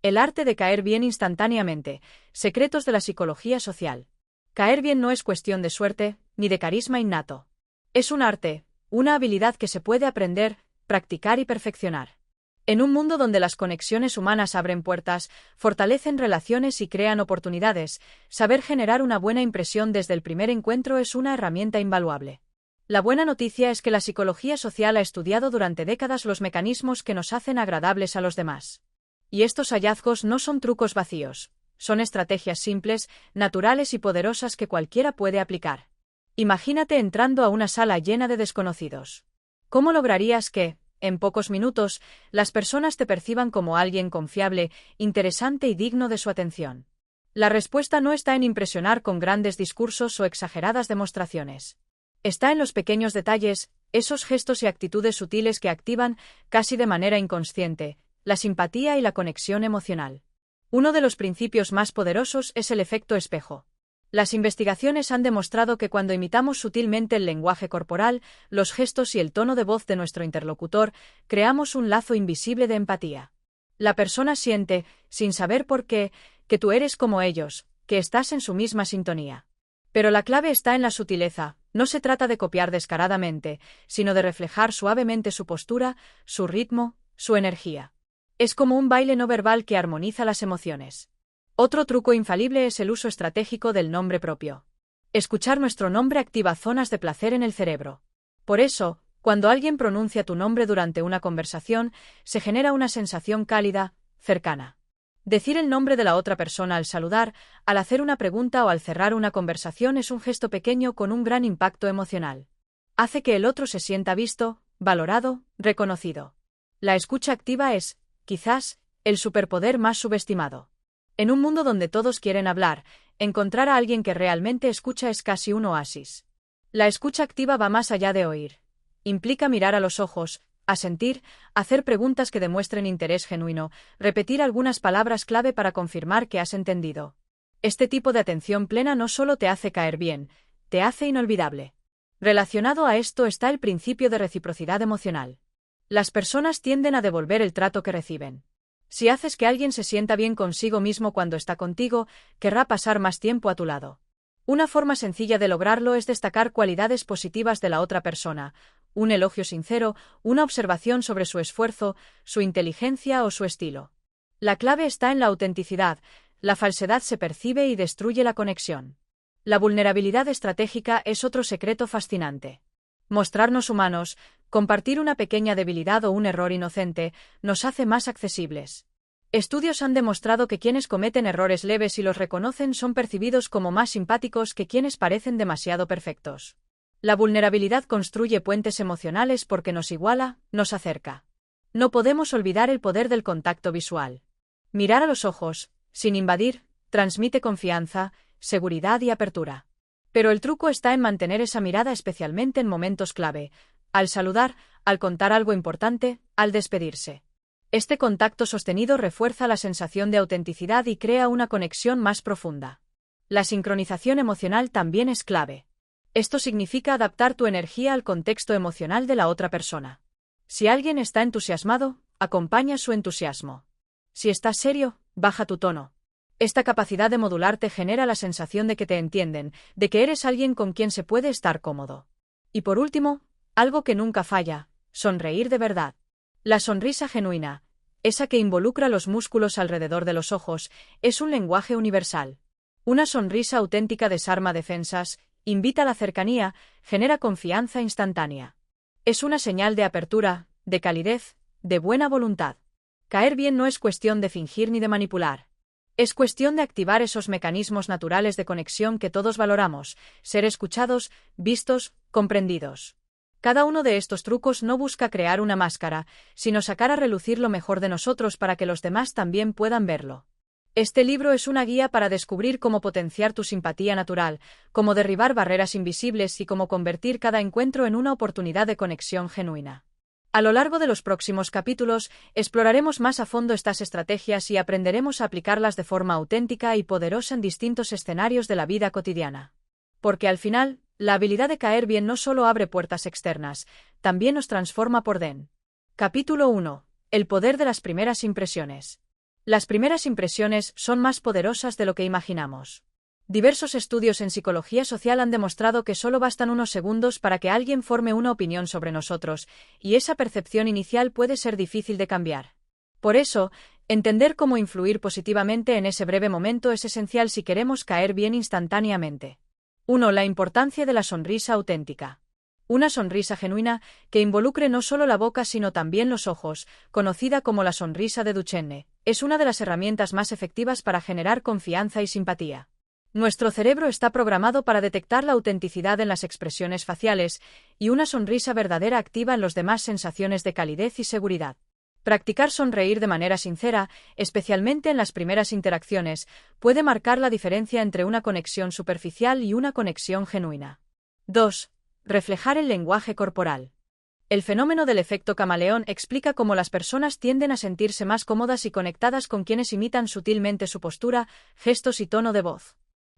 El arte de caer bien instantáneamente. Secretos de la psicología social. Caer bien no es cuestión de suerte, ni de carisma innato. Es un arte, una habilidad que se puede aprender, practicar y perfeccionar. En un mundo donde las conexiones humanas abren puertas, fortalecen relaciones y crean oportunidades, saber generar una buena impresión desde el primer encuentro es una herramienta invaluable. La buena noticia es que la psicología social ha estudiado durante décadas los mecanismos que nos hacen agradables a los demás. Y estos hallazgos no son trucos vacíos, son estrategias simples, naturales y poderosas que cualquiera puede aplicar. Imagínate entrando a una sala llena de desconocidos. ¿Cómo lograrías que, en pocos minutos, las personas te perciban como alguien confiable, interesante y digno de su atención? La respuesta no está en impresionar con grandes discursos o exageradas demostraciones. Está en los pequeños detalles, esos gestos y actitudes sutiles que activan, casi de manera inconsciente, la simpatía y la conexión emocional. Uno de los principios más poderosos es el efecto espejo. Las investigaciones han demostrado que cuando imitamos sutilmente el lenguaje corporal, los gestos y el tono de voz de nuestro interlocutor, creamos un lazo invisible de empatía. La persona siente, sin saber por qué, que tú eres como ellos, que estás en su misma sintonía. Pero la clave está en la sutileza, no se trata de copiar descaradamente, sino de reflejar suavemente su postura, su ritmo, su energía. Es como un baile no verbal que armoniza las emociones. Otro truco infalible es el uso estratégico del nombre propio. Escuchar nuestro nombre activa zonas de placer en el cerebro. Por eso, cuando alguien pronuncia tu nombre durante una conversación, se genera una sensación cálida, cercana. Decir el nombre de la otra persona al saludar, al hacer una pregunta o al cerrar una conversación es un gesto pequeño con un gran impacto emocional. Hace que el otro se sienta visto, valorado, reconocido. La escucha activa es, quizás, el superpoder más subestimado. En un mundo donde todos quieren hablar, encontrar a alguien que realmente escucha es casi un oasis. La escucha activa va más allá de oír. Implica mirar a los ojos, asentir, hacer preguntas que demuestren interés genuino, repetir algunas palabras clave para confirmar que has entendido. Este tipo de atención plena no solo te hace caer bien, te hace inolvidable. Relacionado a esto está el principio de reciprocidad emocional. Las personas tienden a devolver el trato que reciben. Si haces que alguien se sienta bien consigo mismo cuando está contigo, querrá pasar más tiempo a tu lado. Una forma sencilla de lograrlo es destacar cualidades positivas de la otra persona, un elogio sincero, una observación sobre su esfuerzo, su inteligencia o su estilo. La clave está en la autenticidad, la falsedad se percibe y destruye la conexión. La vulnerabilidad estratégica es otro secreto fascinante. Mostrarnos humanos, compartir una pequeña debilidad o un error inocente, nos hace más accesibles. Estudios han demostrado que quienes cometen errores leves y los reconocen son percibidos como más simpáticos que quienes parecen demasiado perfectos. La vulnerabilidad construye puentes emocionales porque nos iguala, nos acerca. No podemos olvidar el poder del contacto visual. Mirar a los ojos, sin invadir, transmite confianza, seguridad y apertura. Pero el truco está en mantener esa mirada especialmente en momentos clave, al saludar, al contar algo importante, al despedirse. Este contacto sostenido refuerza la sensación de autenticidad y crea una conexión más profunda. La sincronización emocional también es clave. Esto significa adaptar tu energía al contexto emocional de la otra persona. Si alguien está entusiasmado, acompaña su entusiasmo. Si estás serio, baja tu tono. Esta capacidad de modularte genera la sensación de que te entienden, de que eres alguien con quien se puede estar cómodo. Y por último, algo que nunca falla, sonreír de verdad. La sonrisa genuina, esa que involucra los músculos alrededor de los ojos, es un lenguaje universal. Una sonrisa auténtica desarma defensas, invita a la cercanía, genera confianza instantánea. Es una señal de apertura, de calidez, de buena voluntad. Caer bien no es cuestión de fingir ni de manipular. Es cuestión de activar esos mecanismos naturales de conexión que todos valoramos, ser escuchados, vistos, comprendidos. Cada uno de estos trucos no busca crear una máscara, sino sacar a relucir lo mejor de nosotros para que los demás también puedan verlo. Este libro es una guía para descubrir cómo potenciar tu simpatía natural, cómo derribar barreras invisibles y cómo convertir cada encuentro en una oportunidad de conexión genuina. A lo largo de los próximos capítulos, exploraremos más a fondo estas estrategias y aprenderemos a aplicarlas de forma auténtica y poderosa en distintos escenarios de la vida cotidiana. Porque al final, la habilidad de caer bien no solo abre puertas externas, también nos transforma por dentro. Capítulo 1. El poder de las primeras impresiones. Las primeras impresiones son más poderosas de lo que imaginamos. Diversos estudios en psicología social han demostrado que solo bastan unos segundos para que alguien forme una opinión sobre nosotros, y esa percepción inicial puede ser difícil de cambiar. Por eso, entender cómo influir positivamente en ese breve momento es esencial si queremos caer bien instantáneamente. 1. La importancia de la sonrisa auténtica. Una sonrisa genuina, que involucre no solo la boca sino también los ojos, conocida como la sonrisa de Duchenne, es una de las herramientas más efectivas para generar confianza y simpatía. Nuestro cerebro está programado para detectar la autenticidad en las expresiones faciales, y una sonrisa verdadera activa en los demás sensaciones de calidez y seguridad. Practicar sonreír de manera sincera, especialmente en las primeras interacciones, puede marcar la diferencia entre una conexión superficial y una conexión genuina. 2. Reflejar el lenguaje corporal. El fenómeno del efecto camaleón explica cómo las personas tienden a sentirse más cómodas y conectadas con quienes imitan sutilmente su postura, gestos y tono de voz.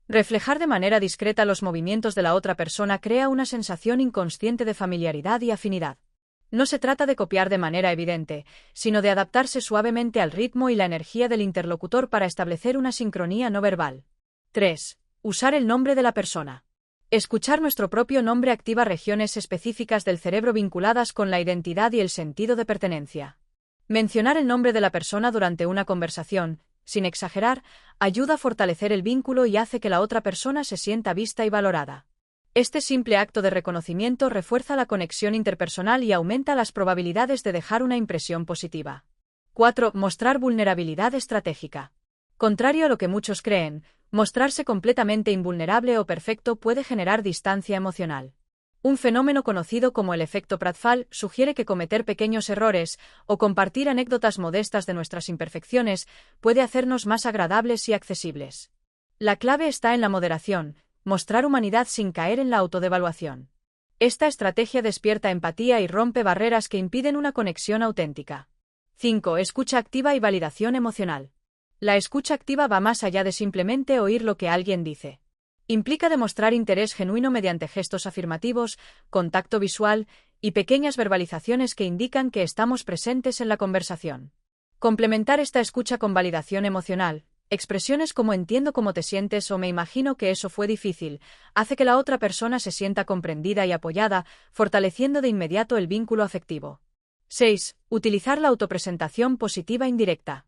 Reflejar de manera discreta los movimientos de la otra persona crea una sensación inconsciente de familiaridad y afinidad. No se trata de copiar de manera evidente, sino de adaptarse suavemente al ritmo y la energía del interlocutor para establecer una sincronía no verbal. 3. Usar el nombre de la persona. Escuchar nuestro propio nombre activa regiones específicas del cerebro vinculadas con la identidad y el sentido de pertenencia. Mencionar el nombre de la persona durante una conversación, sin exagerar, ayuda a fortalecer el vínculo y hace que la otra persona se sienta vista y valorada. Este simple acto de reconocimiento refuerza la conexión interpersonal y aumenta las probabilidades de dejar una impresión positiva. 4. Mostrar vulnerabilidad estratégica. Contrario a lo que muchos creen, mostrarse completamente invulnerable o perfecto puede generar distancia emocional. Un fenómeno conocido como el efecto Pratfall sugiere que cometer pequeños errores o compartir anécdotas modestas de nuestras imperfecciones puede hacernos más agradables y accesibles. La clave está en la moderación, mostrar humanidad sin caer en la autodevaluación. Esta estrategia despierta empatía y rompe barreras que impiden una conexión auténtica. 5. Escucha activa y validación emocional. La escucha activa va más allá de simplemente oír lo que alguien dice. Implica demostrar interés genuino mediante gestos afirmativos, contacto visual y pequeñas verbalizaciones que indican que estamos presentes en la conversación. Complementar esta escucha con validación emocional, expresiones como entiendo cómo te sientes o me imagino que eso fue difícil, hace que la otra persona se sienta comprendida y apoyada, fortaleciendo de inmediato el vínculo afectivo. 6. Utilizar la autopresentación positiva indirecta.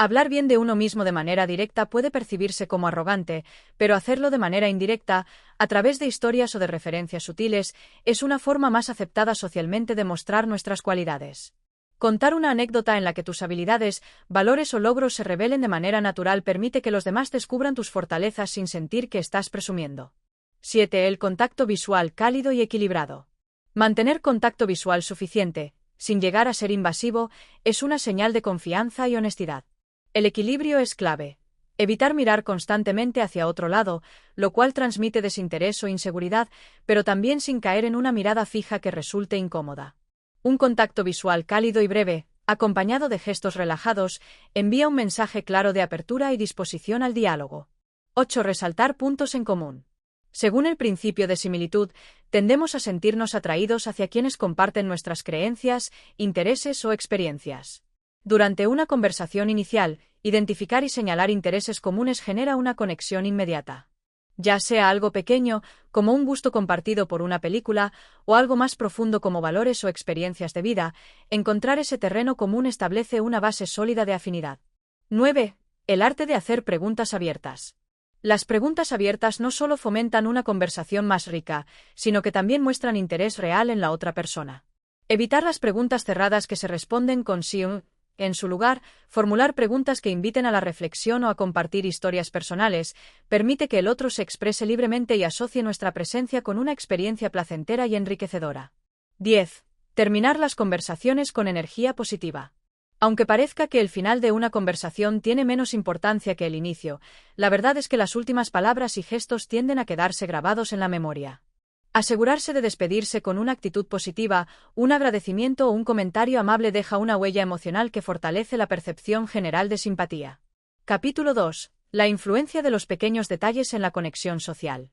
Hablar bien de uno mismo de manera directa puede percibirse como arrogante, pero hacerlo de manera indirecta, a través de historias o de referencias sutiles, es una forma más aceptada socialmente de mostrar nuestras cualidades. Contar una anécdota en la que tus habilidades, valores o logros se revelen de manera natural permite que los demás descubran tus fortalezas sin sentir que estás presumiendo. 7. El contacto visual cálido y equilibrado. Mantener contacto visual suficiente, sin llegar a ser invasivo, es una señal de confianza y honestidad. El equilibrio es clave. Evitar mirar constantemente hacia otro lado, lo cual transmite desinterés o inseguridad, pero también sin caer en una mirada fija que resulte incómoda. Un contacto visual cálido y breve, acompañado de gestos relajados, envía un mensaje claro de apertura y disposición al diálogo. 8. Resaltar puntos en común. Según el principio de similitud, tendemos a sentirnos atraídos hacia quienes comparten nuestras creencias, intereses o experiencias. Durante una conversación inicial, identificar y señalar intereses comunes genera una conexión inmediata. Ya sea algo pequeño, como un gusto compartido por una película, o algo más profundo como valores o experiencias de vida, encontrar ese terreno común establece una base sólida de afinidad. 9. El arte de hacer preguntas abiertas. Las preguntas abiertas no solo fomentan una conversación más rica, sino que también muestran interés real en la otra persona. Evitar las preguntas cerradas que se responden con sí o en su lugar, formular preguntas que inviten a la reflexión o a compartir historias personales, permite que el otro se exprese libremente y asocie nuestra presencia con una experiencia placentera y enriquecedora. 10. Terminar las conversaciones con energía positiva. Aunque parezca que el final de una conversación tiene menos importancia que el inicio, la verdad es que las últimas palabras y gestos tienden a quedarse grabados en la memoria. Asegurarse de despedirse con una actitud positiva, un agradecimiento o un comentario amable deja una huella emocional que fortalece la percepción general de simpatía. Capítulo 2. La influencia de los pequeños detalles en la conexión social.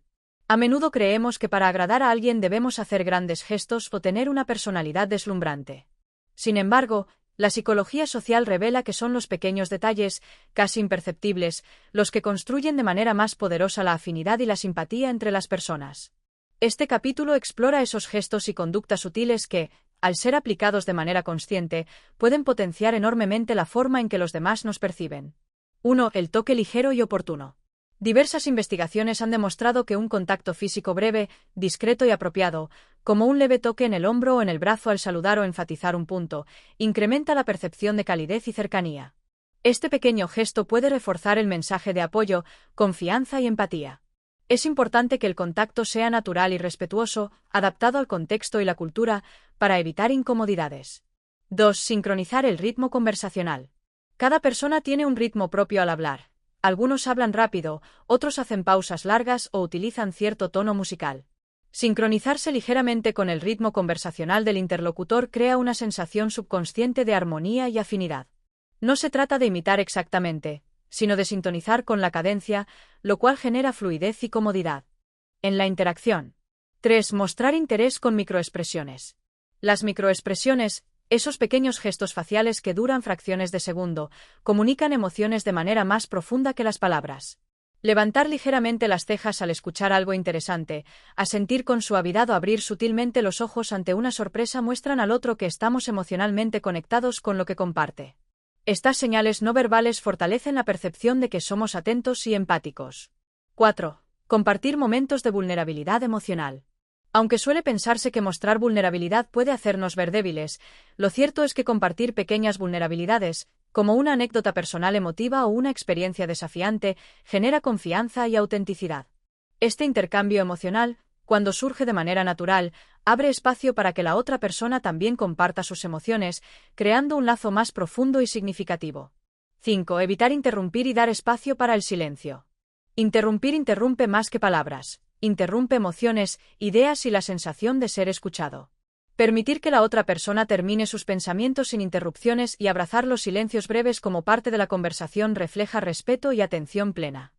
A menudo creemos que para agradar a alguien debemos hacer grandes gestos o tener una personalidad deslumbrante. Sin embargo, La psicología social revela que son los pequeños detalles, casi imperceptibles, los que construyen de manera más poderosa la afinidad y la simpatía entre las personas. Este capítulo explora esos gestos y conductas sutiles que, al ser aplicados de manera consciente, pueden potenciar enormemente la forma en que los demás nos perciben. 1. El toque ligero y oportuno. Diversas investigaciones han demostrado que un contacto físico breve, discreto y apropiado, como un leve toque en el hombro o en el brazo al saludar o enfatizar un punto, incrementa la percepción de calidez y cercanía. Este pequeño gesto puede reforzar el mensaje de apoyo, confianza y empatía. Es importante que el contacto sea natural y respetuoso, adaptado al contexto y la cultura, para evitar incomodidades. 2. Sincronizar el ritmo conversacional. Cada persona tiene un ritmo propio al hablar. Algunos hablan rápido, otros hacen pausas largas o utilizan cierto tono musical. Sincronizarse ligeramente con el ritmo conversacional del interlocutor crea una sensación subconsciente de armonía y afinidad. No se trata de imitar exactamente, sino de sintonizar con la cadencia, lo cual genera fluidez y comodidad. En la interacción. 3. Mostrar interés con microexpresiones. Las microexpresiones, esos pequeños gestos faciales que duran fracciones de segundo, comunican emociones de manera más profunda que las palabras. Levantar ligeramente las cejas al escuchar algo interesante, asentir con suavidad o abrir sutilmente los ojos ante una sorpresa muestran al otro que estamos emocionalmente conectados con lo que comparte. Estas señales no verbales fortalecen la percepción de que somos atentos y empáticos. 4. Compartir momentos de vulnerabilidad emocional. Aunque suele pensarse que mostrar vulnerabilidad puede hacernos ver débiles, lo cierto es que compartir pequeñas vulnerabilidades, como una anécdota personal emotiva o una experiencia desafiante, genera confianza y autenticidad. Este intercambio emocional, cuando surge de manera natural, abre espacio para que la otra persona también comparta sus emociones, creando un lazo más profundo y significativo. 5. Evitar interrumpir y dar espacio para el silencio. Interrumpir interrumpe más que palabras. Interrumpe emociones, ideas y la sensación de ser escuchado. Permitir que la otra persona termine sus pensamientos sin interrupciones y abrazar los silencios breves como parte de la conversación refleja respeto y atención plena.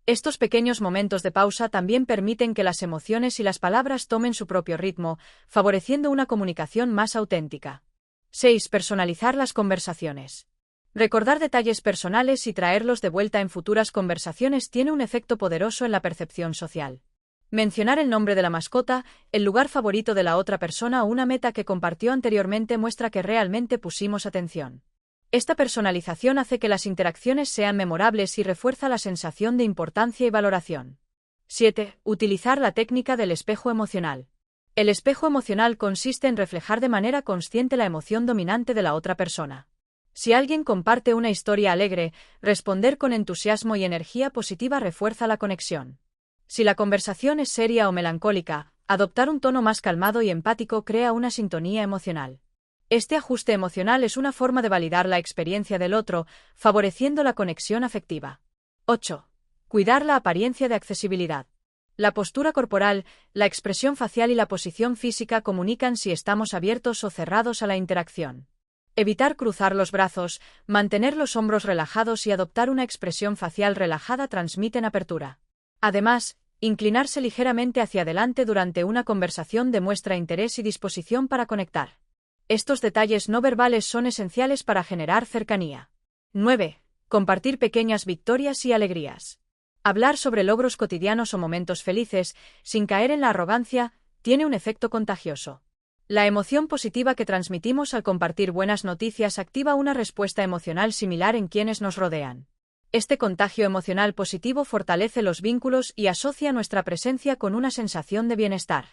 Estos pequeños momentos de pausa también permiten que las emociones y las palabras tomen su propio ritmo, favoreciendo una comunicación más auténtica. 6. Personalizar las conversaciones. Recordar detalles personales y traerlos de vuelta en futuras conversaciones tiene un efecto poderoso en la percepción social. Mencionar el nombre de la mascota, el lugar favorito de la otra persona o una meta que compartió anteriormente muestra que realmente pusimos atención. Esta personalización hace que las interacciones sean memorables y refuerza la sensación de importancia y valoración. 7. Utilizar la técnica del espejo emocional. El espejo emocional consiste en reflejar de manera consciente la emoción dominante de la otra persona. Si alguien comparte una historia alegre, responder con entusiasmo y energía positiva refuerza la conexión. Si la conversación es seria o melancólica, adoptar un tono más calmado y empático crea una sintonía emocional. Este ajuste emocional es una forma de validar la experiencia del otro, favoreciendo la conexión afectiva. 8. Cuidar la apariencia de accesibilidad. La postura corporal, la expresión facial y la posición física comunican si estamos abiertos o cerrados a la interacción. Evitar cruzar los brazos, mantener los hombros relajados y adoptar una expresión facial relajada transmiten apertura. Además, inclinarse ligeramente hacia adelante durante una conversación demuestra interés y disposición para conectar. Estos detalles no verbales son esenciales para generar cercanía. 9. Compartir pequeñas victorias y alegrías. Hablar sobre logros cotidianos o momentos felices, sin caer en la arrogancia, tiene un efecto contagioso. La emoción positiva que transmitimos al compartir buenas noticias activa una respuesta emocional similar en quienes nos rodean. Este contagio emocional positivo fortalece los vínculos y asocia nuestra presencia con una sensación de bienestar.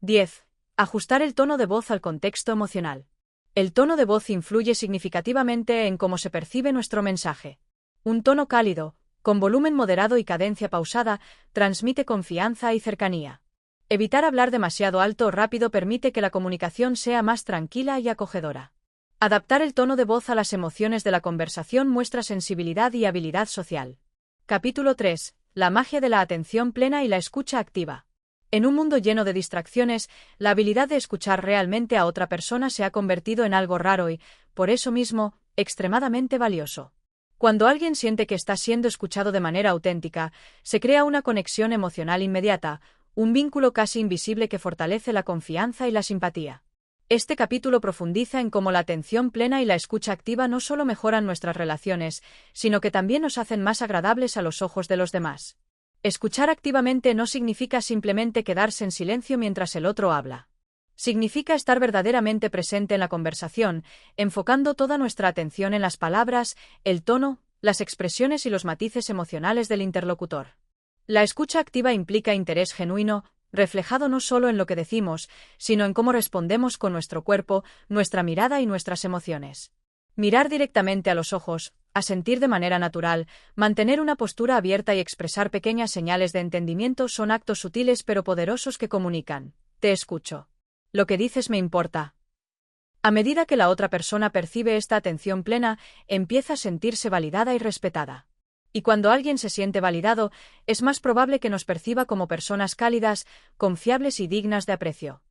10. Ajustar el tono de voz al contexto emocional. El tono de voz influye significativamente en cómo se percibe nuestro mensaje. Un tono cálido, con volumen moderado y cadencia pausada, transmite confianza y cercanía. Evitar hablar demasiado alto o rápido permite que la comunicación sea más tranquila y acogedora. Adaptar el tono de voz a las emociones de la conversación muestra sensibilidad y habilidad social. Capítulo 3. La magia de la atención plena y la escucha activa. En un mundo lleno de distracciones, la habilidad de escuchar realmente a otra persona se ha convertido en algo raro y, por eso mismo, extremadamente valioso. Cuando alguien siente que está siendo escuchado de manera auténtica, se crea una conexión emocional inmediata, un vínculo casi invisible que fortalece la confianza y la simpatía. Este capítulo profundiza en cómo la atención plena y la escucha activa no solo mejoran nuestras relaciones, sino que también nos hacen más agradables a los ojos de los demás. Escuchar activamente no significa simplemente quedarse en silencio mientras el otro habla. Significa estar verdaderamente presente en la conversación, enfocando toda nuestra atención en las palabras, el tono, las expresiones y los matices emocionales del interlocutor. La escucha activa implica interés genuino, reflejado no solo en lo que decimos, sino en cómo respondemos con nuestro cuerpo, nuestra mirada y nuestras emociones. Mirar directamente a los ojos, asentir de manera natural, mantener una postura abierta y expresar pequeñas señales de entendimiento son actos sutiles pero poderosos que comunican: te escucho. Lo que dices me importa. A medida que la otra persona percibe esta atención plena, empieza a sentirse validada y respetada. Y cuando alguien se siente validado, es más probable que nos perciba como personas cálidas, confiables y dignas de aprecio.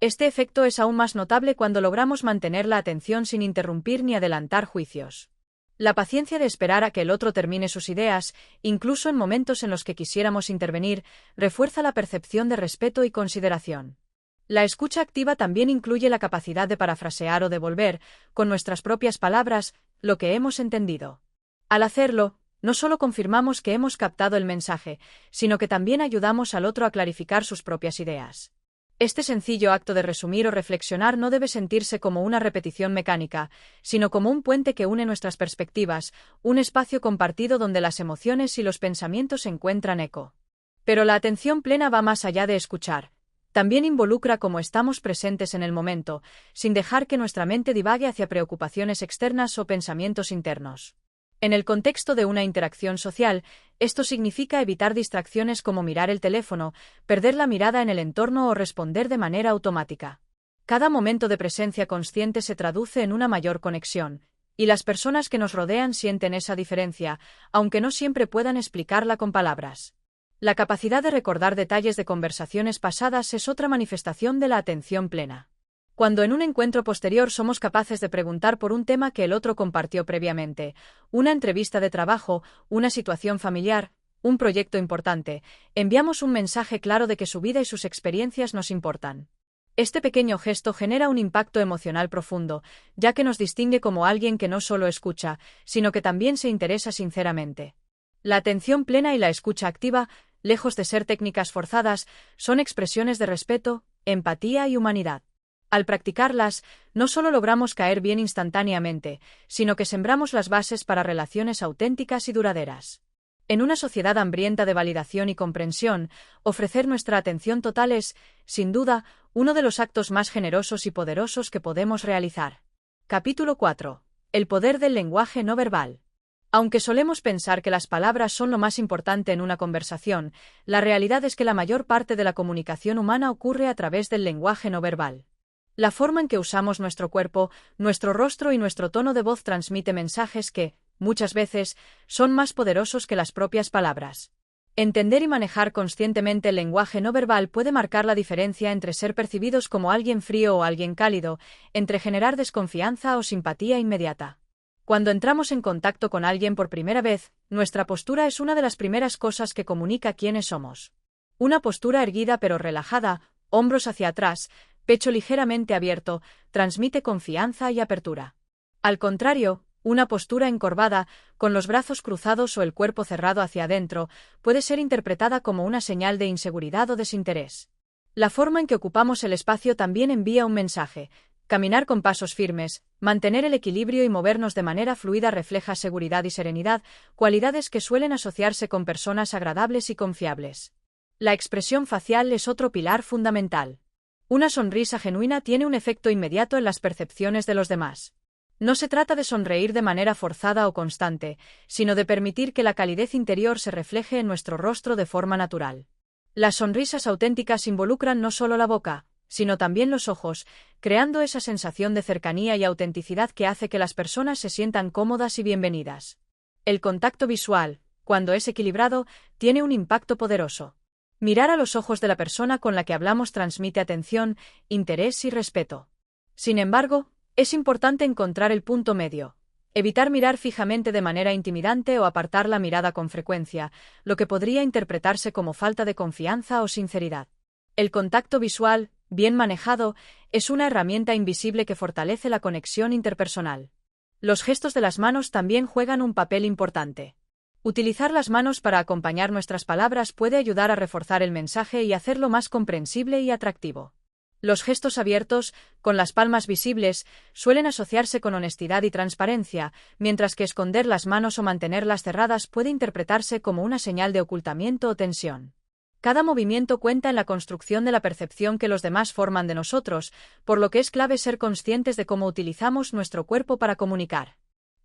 Este efecto es aún más notable cuando logramos mantener la atención sin interrumpir ni adelantar juicios. La paciencia de esperar a que el otro termine sus ideas, incluso en momentos en los que quisiéramos intervenir, refuerza la percepción de respeto y consideración. La escucha activa también incluye la capacidad de parafrasear o devolver, con nuestras propias palabras, lo que hemos entendido. Al hacerlo, no solo confirmamos que hemos captado el mensaje, sino que también ayudamos al otro a clarificar sus propias ideas. Este sencillo acto de resumir o reflexionar no debe sentirse como una repetición mecánica, sino como un puente que une nuestras perspectivas, un espacio compartido donde las emociones y los pensamientos encuentran eco. Pero la atención plena va más allá de escuchar. También involucra cómo estamos presentes en el momento, sin dejar que nuestra mente divague hacia preocupaciones externas o pensamientos internos. En el contexto de una interacción social, esto significa evitar distracciones como mirar el teléfono, perder la mirada en el entorno o responder de manera automática. Cada momento de presencia consciente se traduce en una mayor conexión, y las personas que nos rodean sienten esa diferencia, aunque no siempre puedan explicarla con palabras. La capacidad de recordar detalles de conversaciones pasadas es otra manifestación de la atención plena. Cuando en un encuentro posterior somos capaces de preguntar por un tema que el otro compartió previamente, una entrevista de trabajo, una situación familiar, un proyecto importante, enviamos un mensaje claro de que su vida y sus experiencias nos importan. Este pequeño gesto genera un impacto emocional profundo, ya que nos distingue como alguien que no solo escucha, sino que también se interesa sinceramente. La atención plena y la escucha activa, lejos de ser técnicas forzadas, son expresiones de respeto, empatía y humanidad. Al practicarlas, no solo logramos caer bien instantáneamente, sino que sembramos las bases para relaciones auténticas y duraderas. En una sociedad hambrienta de validación y comprensión, ofrecer nuestra atención total es, sin duda, uno de los actos más generosos y poderosos que podemos realizar. Capítulo 4. El poder del lenguaje no verbal. Aunque solemos pensar que las palabras son lo más importante en una conversación, la realidad es que la mayor parte de la comunicación humana ocurre a través del lenguaje no verbal. La forma en que usamos nuestro cuerpo, nuestro rostro y nuestro tono de voz transmite mensajes que, muchas veces, son más poderosos que las propias palabras. Entender y manejar conscientemente el lenguaje no verbal puede marcar la diferencia entre ser percibidos como alguien frío o alguien cálido, entre generar desconfianza o simpatía inmediata. Cuando entramos en contacto con alguien por primera vez, nuestra postura es una de las primeras cosas que comunica quiénes somos. Una postura erguida pero relajada, hombros hacia atrás, pecho ligeramente abierto, transmite confianza y apertura. Al contrario, una postura encorvada, con los brazos cruzados o el cuerpo cerrado hacia adentro, puede ser interpretada como una señal de inseguridad o desinterés. La forma en que ocupamos el espacio también envía un mensaje. Caminar con pasos firmes, mantener el equilibrio y movernos de manera fluida refleja seguridad y serenidad, cualidades que suelen asociarse con personas agradables y confiables. La expresión facial es otro pilar fundamental. Una sonrisa genuina tiene un efecto inmediato en las percepciones de los demás. No se trata de sonreír de manera forzada o constante, sino de permitir que la calidez interior se refleje en nuestro rostro de forma natural. Las sonrisas auténticas involucran no solo la boca, sino también los ojos, creando esa sensación de cercanía y autenticidad que hace que las personas se sientan cómodas y bienvenidas. El contacto visual, cuando es equilibrado, tiene un impacto poderoso. Mirar a los ojos de la persona con la que hablamos transmite atención, interés y respeto. Sin embargo, es importante encontrar el punto medio. Evitar mirar fijamente de manera intimidante o apartar la mirada con frecuencia, lo que podría interpretarse como falta de confianza o sinceridad. El contacto visual, bien manejado, es una herramienta invisible que fortalece la conexión interpersonal. Los gestos de las manos también juegan un papel importante. Utilizar las manos para acompañar nuestras palabras puede ayudar a reforzar el mensaje y hacerlo más comprensible y atractivo. Los gestos abiertos, con las palmas visibles, suelen asociarse con honestidad y transparencia, mientras que esconder las manos o mantenerlas cerradas puede interpretarse como una señal de ocultamiento o tensión. Cada movimiento cuenta en la construcción de la percepción que los demás forman de nosotros, por lo que es clave ser conscientes de cómo utilizamos nuestro cuerpo para comunicar.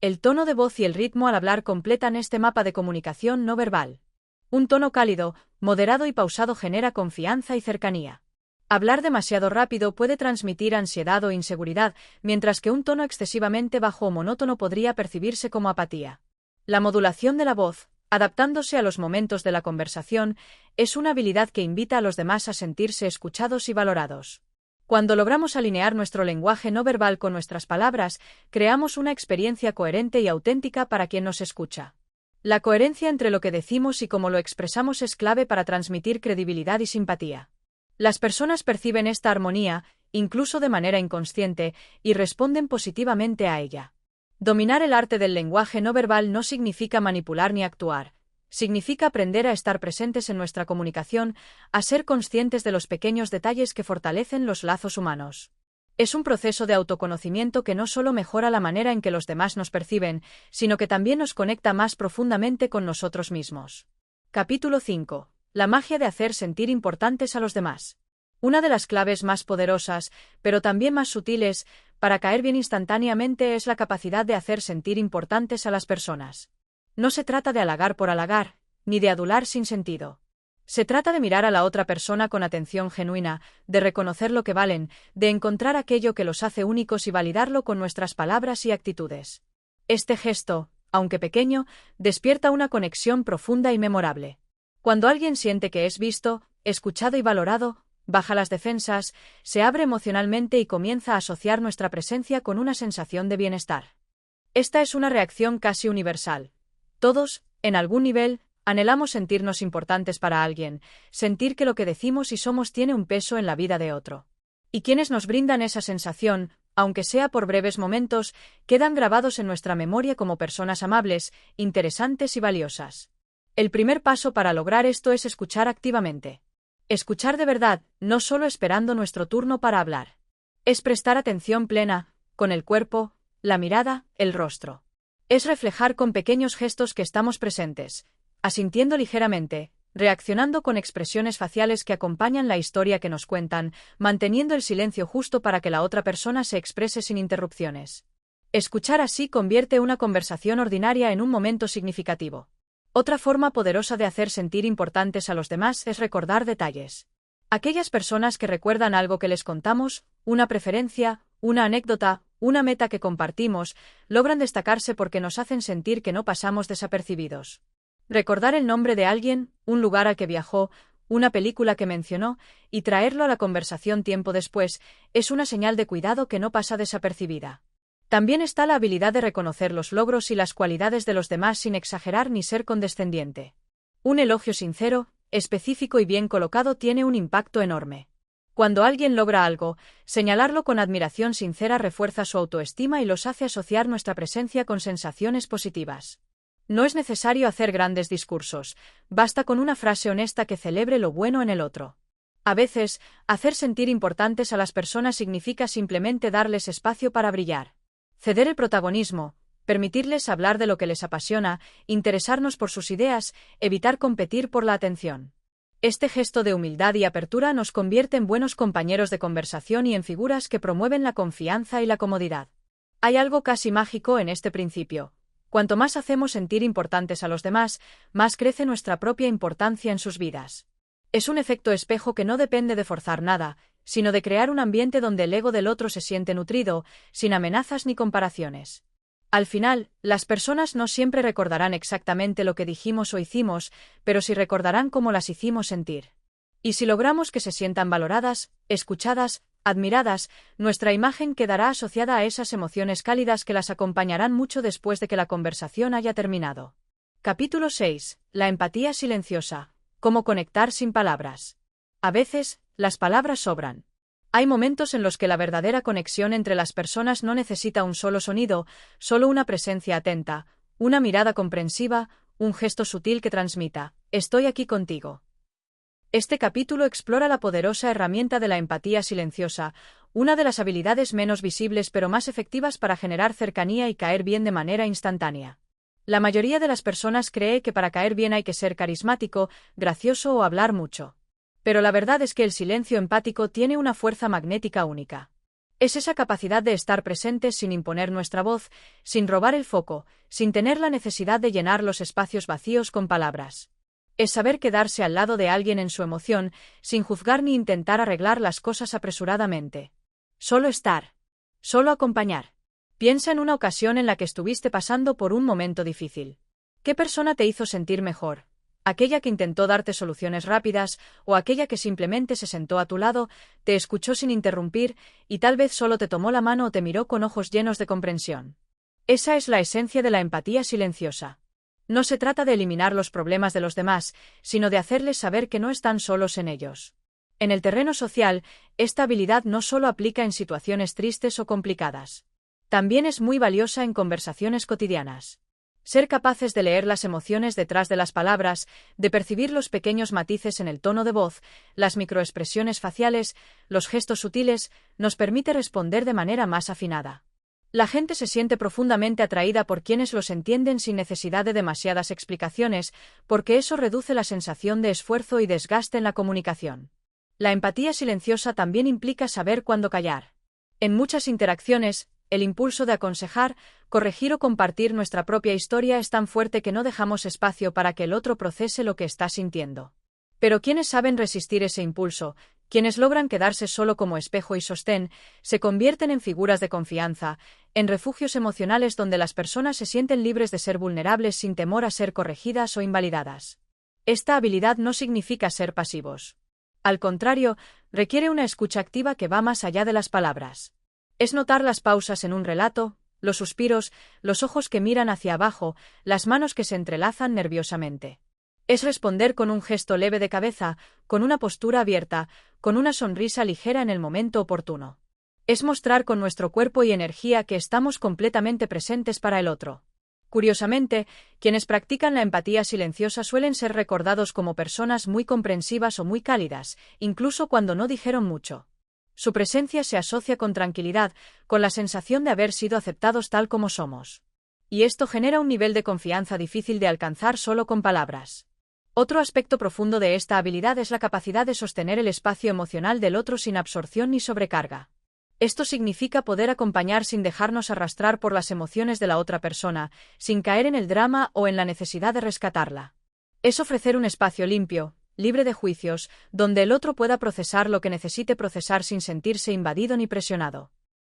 El tono de voz y el ritmo al hablar completan este mapa de comunicación no verbal. Un tono cálido, moderado y pausado genera confianza y cercanía. Hablar demasiado rápido puede transmitir ansiedad o inseguridad, mientras que un tono excesivamente bajo o monótono podría percibirse como apatía. La modulación de la voz, adaptándose a los momentos de la conversación, es una habilidad que invita a los demás a sentirse escuchados y valorados. Cuando logramos alinear nuestro lenguaje no verbal con nuestras palabras, creamos una experiencia coherente y auténtica para quien nos escucha. La coherencia entre lo que decimos y cómo lo expresamos es clave para transmitir credibilidad y simpatía. Las personas perciben esta armonía, incluso de manera inconsciente, y responden positivamente a ella. Dominar el arte del lenguaje no verbal no significa manipular ni actuar. Significa aprender a estar presentes en nuestra comunicación, a ser conscientes de los pequeños detalles que fortalecen los lazos humanos. Es un proceso de autoconocimiento que no solo mejora la manera en que los demás nos perciben, sino que también nos conecta más profundamente con nosotros mismos. Capítulo 5. La magia de hacer sentir importantes a los demás. Una de las claves más poderosas, pero también más sutiles, para caer bien instantáneamente es la capacidad de hacer sentir importantes a las personas. No se trata de halagar por halagar, ni de adular sin sentido. Se trata de mirar a la otra persona con atención genuina, de reconocer lo que valen, de encontrar aquello que los hace únicos y validarlo con nuestras palabras y actitudes. Este gesto, aunque pequeño, despierta una conexión profunda y memorable. Cuando alguien siente que es visto, escuchado y valorado, baja las defensas, se abre emocionalmente y comienza a asociar nuestra presencia con una sensación de bienestar. Esta es una reacción casi universal. Todos, en algún nivel, anhelamos sentirnos importantes para alguien, sentir que lo que decimos y somos tiene un peso en la vida de otro. Y quienes nos brindan esa sensación, aunque sea por breves momentos, quedan grabados en nuestra memoria como personas amables, interesantes y valiosas. El primer paso para lograr esto es escuchar activamente. Escuchar de verdad, no solo esperando nuestro turno para hablar. Es prestar atención plena, con el cuerpo, la mirada, el rostro. Es reflejar con pequeños gestos que estamos presentes, asintiendo ligeramente, reaccionando con expresiones faciales que acompañan la historia que nos cuentan, manteniendo el silencio justo para que la otra persona se exprese sin interrupciones. Escuchar así convierte una conversación ordinaria en un momento significativo. Otra forma poderosa de hacer sentir importantes a los demás es recordar detalles. Aquellas personas que recuerdan algo que les contamos, una preferencia, una anécdota, una meta que compartimos, logran destacarse porque nos hacen sentir que no pasamos desapercibidos. Recordar el nombre de alguien, un lugar al que viajó, una película que mencionó, y traerlo a la conversación tiempo después, es una señal de cuidado que no pasa desapercibida. También está la habilidad de reconocer los logros y las cualidades de los demás sin exagerar ni ser condescendiente. Un elogio sincero, específico y bien colocado tiene un impacto enorme. Cuando alguien logra algo, señalarlo con admiración sincera refuerza su autoestima y los hace asociar nuestra presencia con sensaciones positivas. No es necesario hacer grandes discursos, basta con una frase honesta que celebre lo bueno en el otro. A veces, hacer sentir importantes a las personas significa simplemente darles espacio para brillar. Ceder el protagonismo, permitirles hablar de lo que les apasiona, interesarnos por sus ideas, evitar competir por la atención. Este gesto de humildad y apertura nos convierte en buenos compañeros de conversación y en figuras que promueven la confianza y la comodidad. Hay algo casi mágico en este principio. Cuanto más hacemos sentir importantes a los demás, más crece nuestra propia importancia en sus vidas. Es un efecto espejo que no depende de forzar nada, sino de crear un ambiente donde el ego del otro se siente nutrido, sin amenazas ni comparaciones. Al final, las personas no siempre recordarán exactamente lo que dijimos o hicimos, pero sí recordarán cómo las hicimos sentir. Y si logramos que se sientan valoradas, escuchadas, admiradas, nuestra imagen quedará asociada a esas emociones cálidas que las acompañarán mucho después de que la conversación haya terminado. Capítulo 6. La empatía silenciosa. Cómo conectar sin palabras. A veces, las palabras sobran. Hay momentos en los que la verdadera conexión entre las personas no necesita un solo sonido, solo una presencia atenta, una mirada comprensiva, un gesto sutil que transmita: estoy aquí contigo. Este capítulo explora la poderosa herramienta de la empatía silenciosa, una de las habilidades menos visibles pero más efectivas para generar cercanía y caer bien de manera instantánea. La mayoría de las personas cree que para caer bien hay que ser carismático, gracioso o hablar mucho. Pero la verdad es que el silencio empático tiene una fuerza magnética única. Es esa capacidad de estar presentes sin imponer nuestra voz, sin robar el foco, sin tener la necesidad de llenar los espacios vacíos con palabras. Es saber quedarse al lado de alguien en su emoción, sin juzgar ni intentar arreglar las cosas apresuradamente. Solo estar. Solo acompañar. Piensa en una ocasión en la que estuviste pasando por un momento difícil. ¿Qué persona te hizo sentir mejor? ¿Aquella que intentó darte soluciones rápidas, o aquella que simplemente se sentó a tu lado, te escuchó sin interrumpir, y tal vez solo te tomó la mano o te miró con ojos llenos de comprensión? Esa es la esencia de la empatía silenciosa. No se trata de eliminar los problemas de los demás, sino de hacerles saber que no están solos en ellos. En el terreno social, esta habilidad no solo aplica en situaciones tristes o complicadas. También es muy valiosa en conversaciones cotidianas. Ser capaces de leer las emociones detrás de las palabras, de percibir los pequeños matices en el tono de voz, las microexpresiones faciales, los gestos sutiles, nos permite responder de manera más afinada. La gente se siente profundamente atraída por quienes los entienden sin necesidad de demasiadas explicaciones, porque eso reduce la sensación de esfuerzo y desgaste en la comunicación. La empatía silenciosa también implica saber cuándo callar. En muchas interacciones, el impulso de aconsejar, corregir o compartir nuestra propia historia es tan fuerte que no dejamos espacio para que el otro procese lo que está sintiendo. Pero quienes saben resistir ese impulso, quienes logran quedarse solo como espejo y sostén, se convierten en figuras de confianza, en refugios emocionales donde las personas se sienten libres de ser vulnerables sin temor a ser corregidas o invalidadas. Esta habilidad no significa ser pasivos. Al contrario, requiere una escucha activa que va más allá de las palabras. Es notar las pausas en un relato, los suspiros, los ojos que miran hacia abajo, las manos que se entrelazan nerviosamente. Es responder con un gesto leve de cabeza, con una postura abierta, con una sonrisa ligera en el momento oportuno. Es mostrar con nuestro cuerpo y energía que estamos completamente presentes para el otro. Curiosamente, quienes practican la empatía silenciosa suelen ser recordados como personas muy comprensivas o muy cálidas, incluso cuando no dijeron mucho. Su presencia se asocia con tranquilidad, con la sensación de haber sido aceptados tal como somos. Y esto genera un nivel de confianza difícil de alcanzar solo con palabras. Otro aspecto profundo de esta habilidad es la capacidad de sostener el espacio emocional del otro sin absorción ni sobrecarga. Esto significa poder acompañar sin dejarnos arrastrar por las emociones de la otra persona, sin caer en el drama o en la necesidad de rescatarla. Es ofrecer un espacio limpio, libre de juicios, donde el otro pueda procesar lo que necesite procesar sin sentirse invadido ni presionado.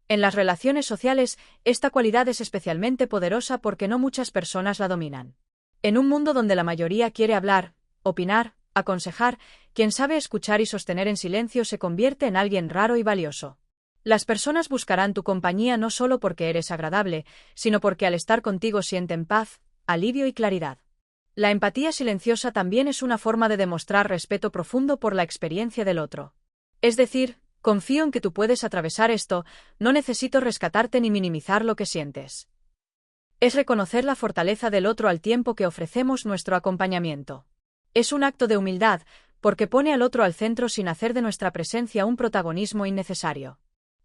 En las relaciones sociales, esta cualidad es especialmente poderosa porque no muchas personas la dominan. En un mundo donde la mayoría quiere hablar, opinar, aconsejar, quien sabe escuchar y sostener en silencio se convierte en alguien raro y valioso. Las personas buscarán tu compañía no solo porque eres agradable, sino porque al estar contigo sienten paz, alivio y claridad. La empatía silenciosa también es una forma de demostrar respeto profundo por la experiencia del otro. Es decir, confío en que tú puedes atravesar esto, no necesito rescatarte ni minimizar lo que sientes. Es reconocer la fortaleza del otro al tiempo que ofrecemos nuestro acompañamiento. Es un acto de humildad, porque pone al otro al centro sin hacer de nuestra presencia un protagonismo innecesario.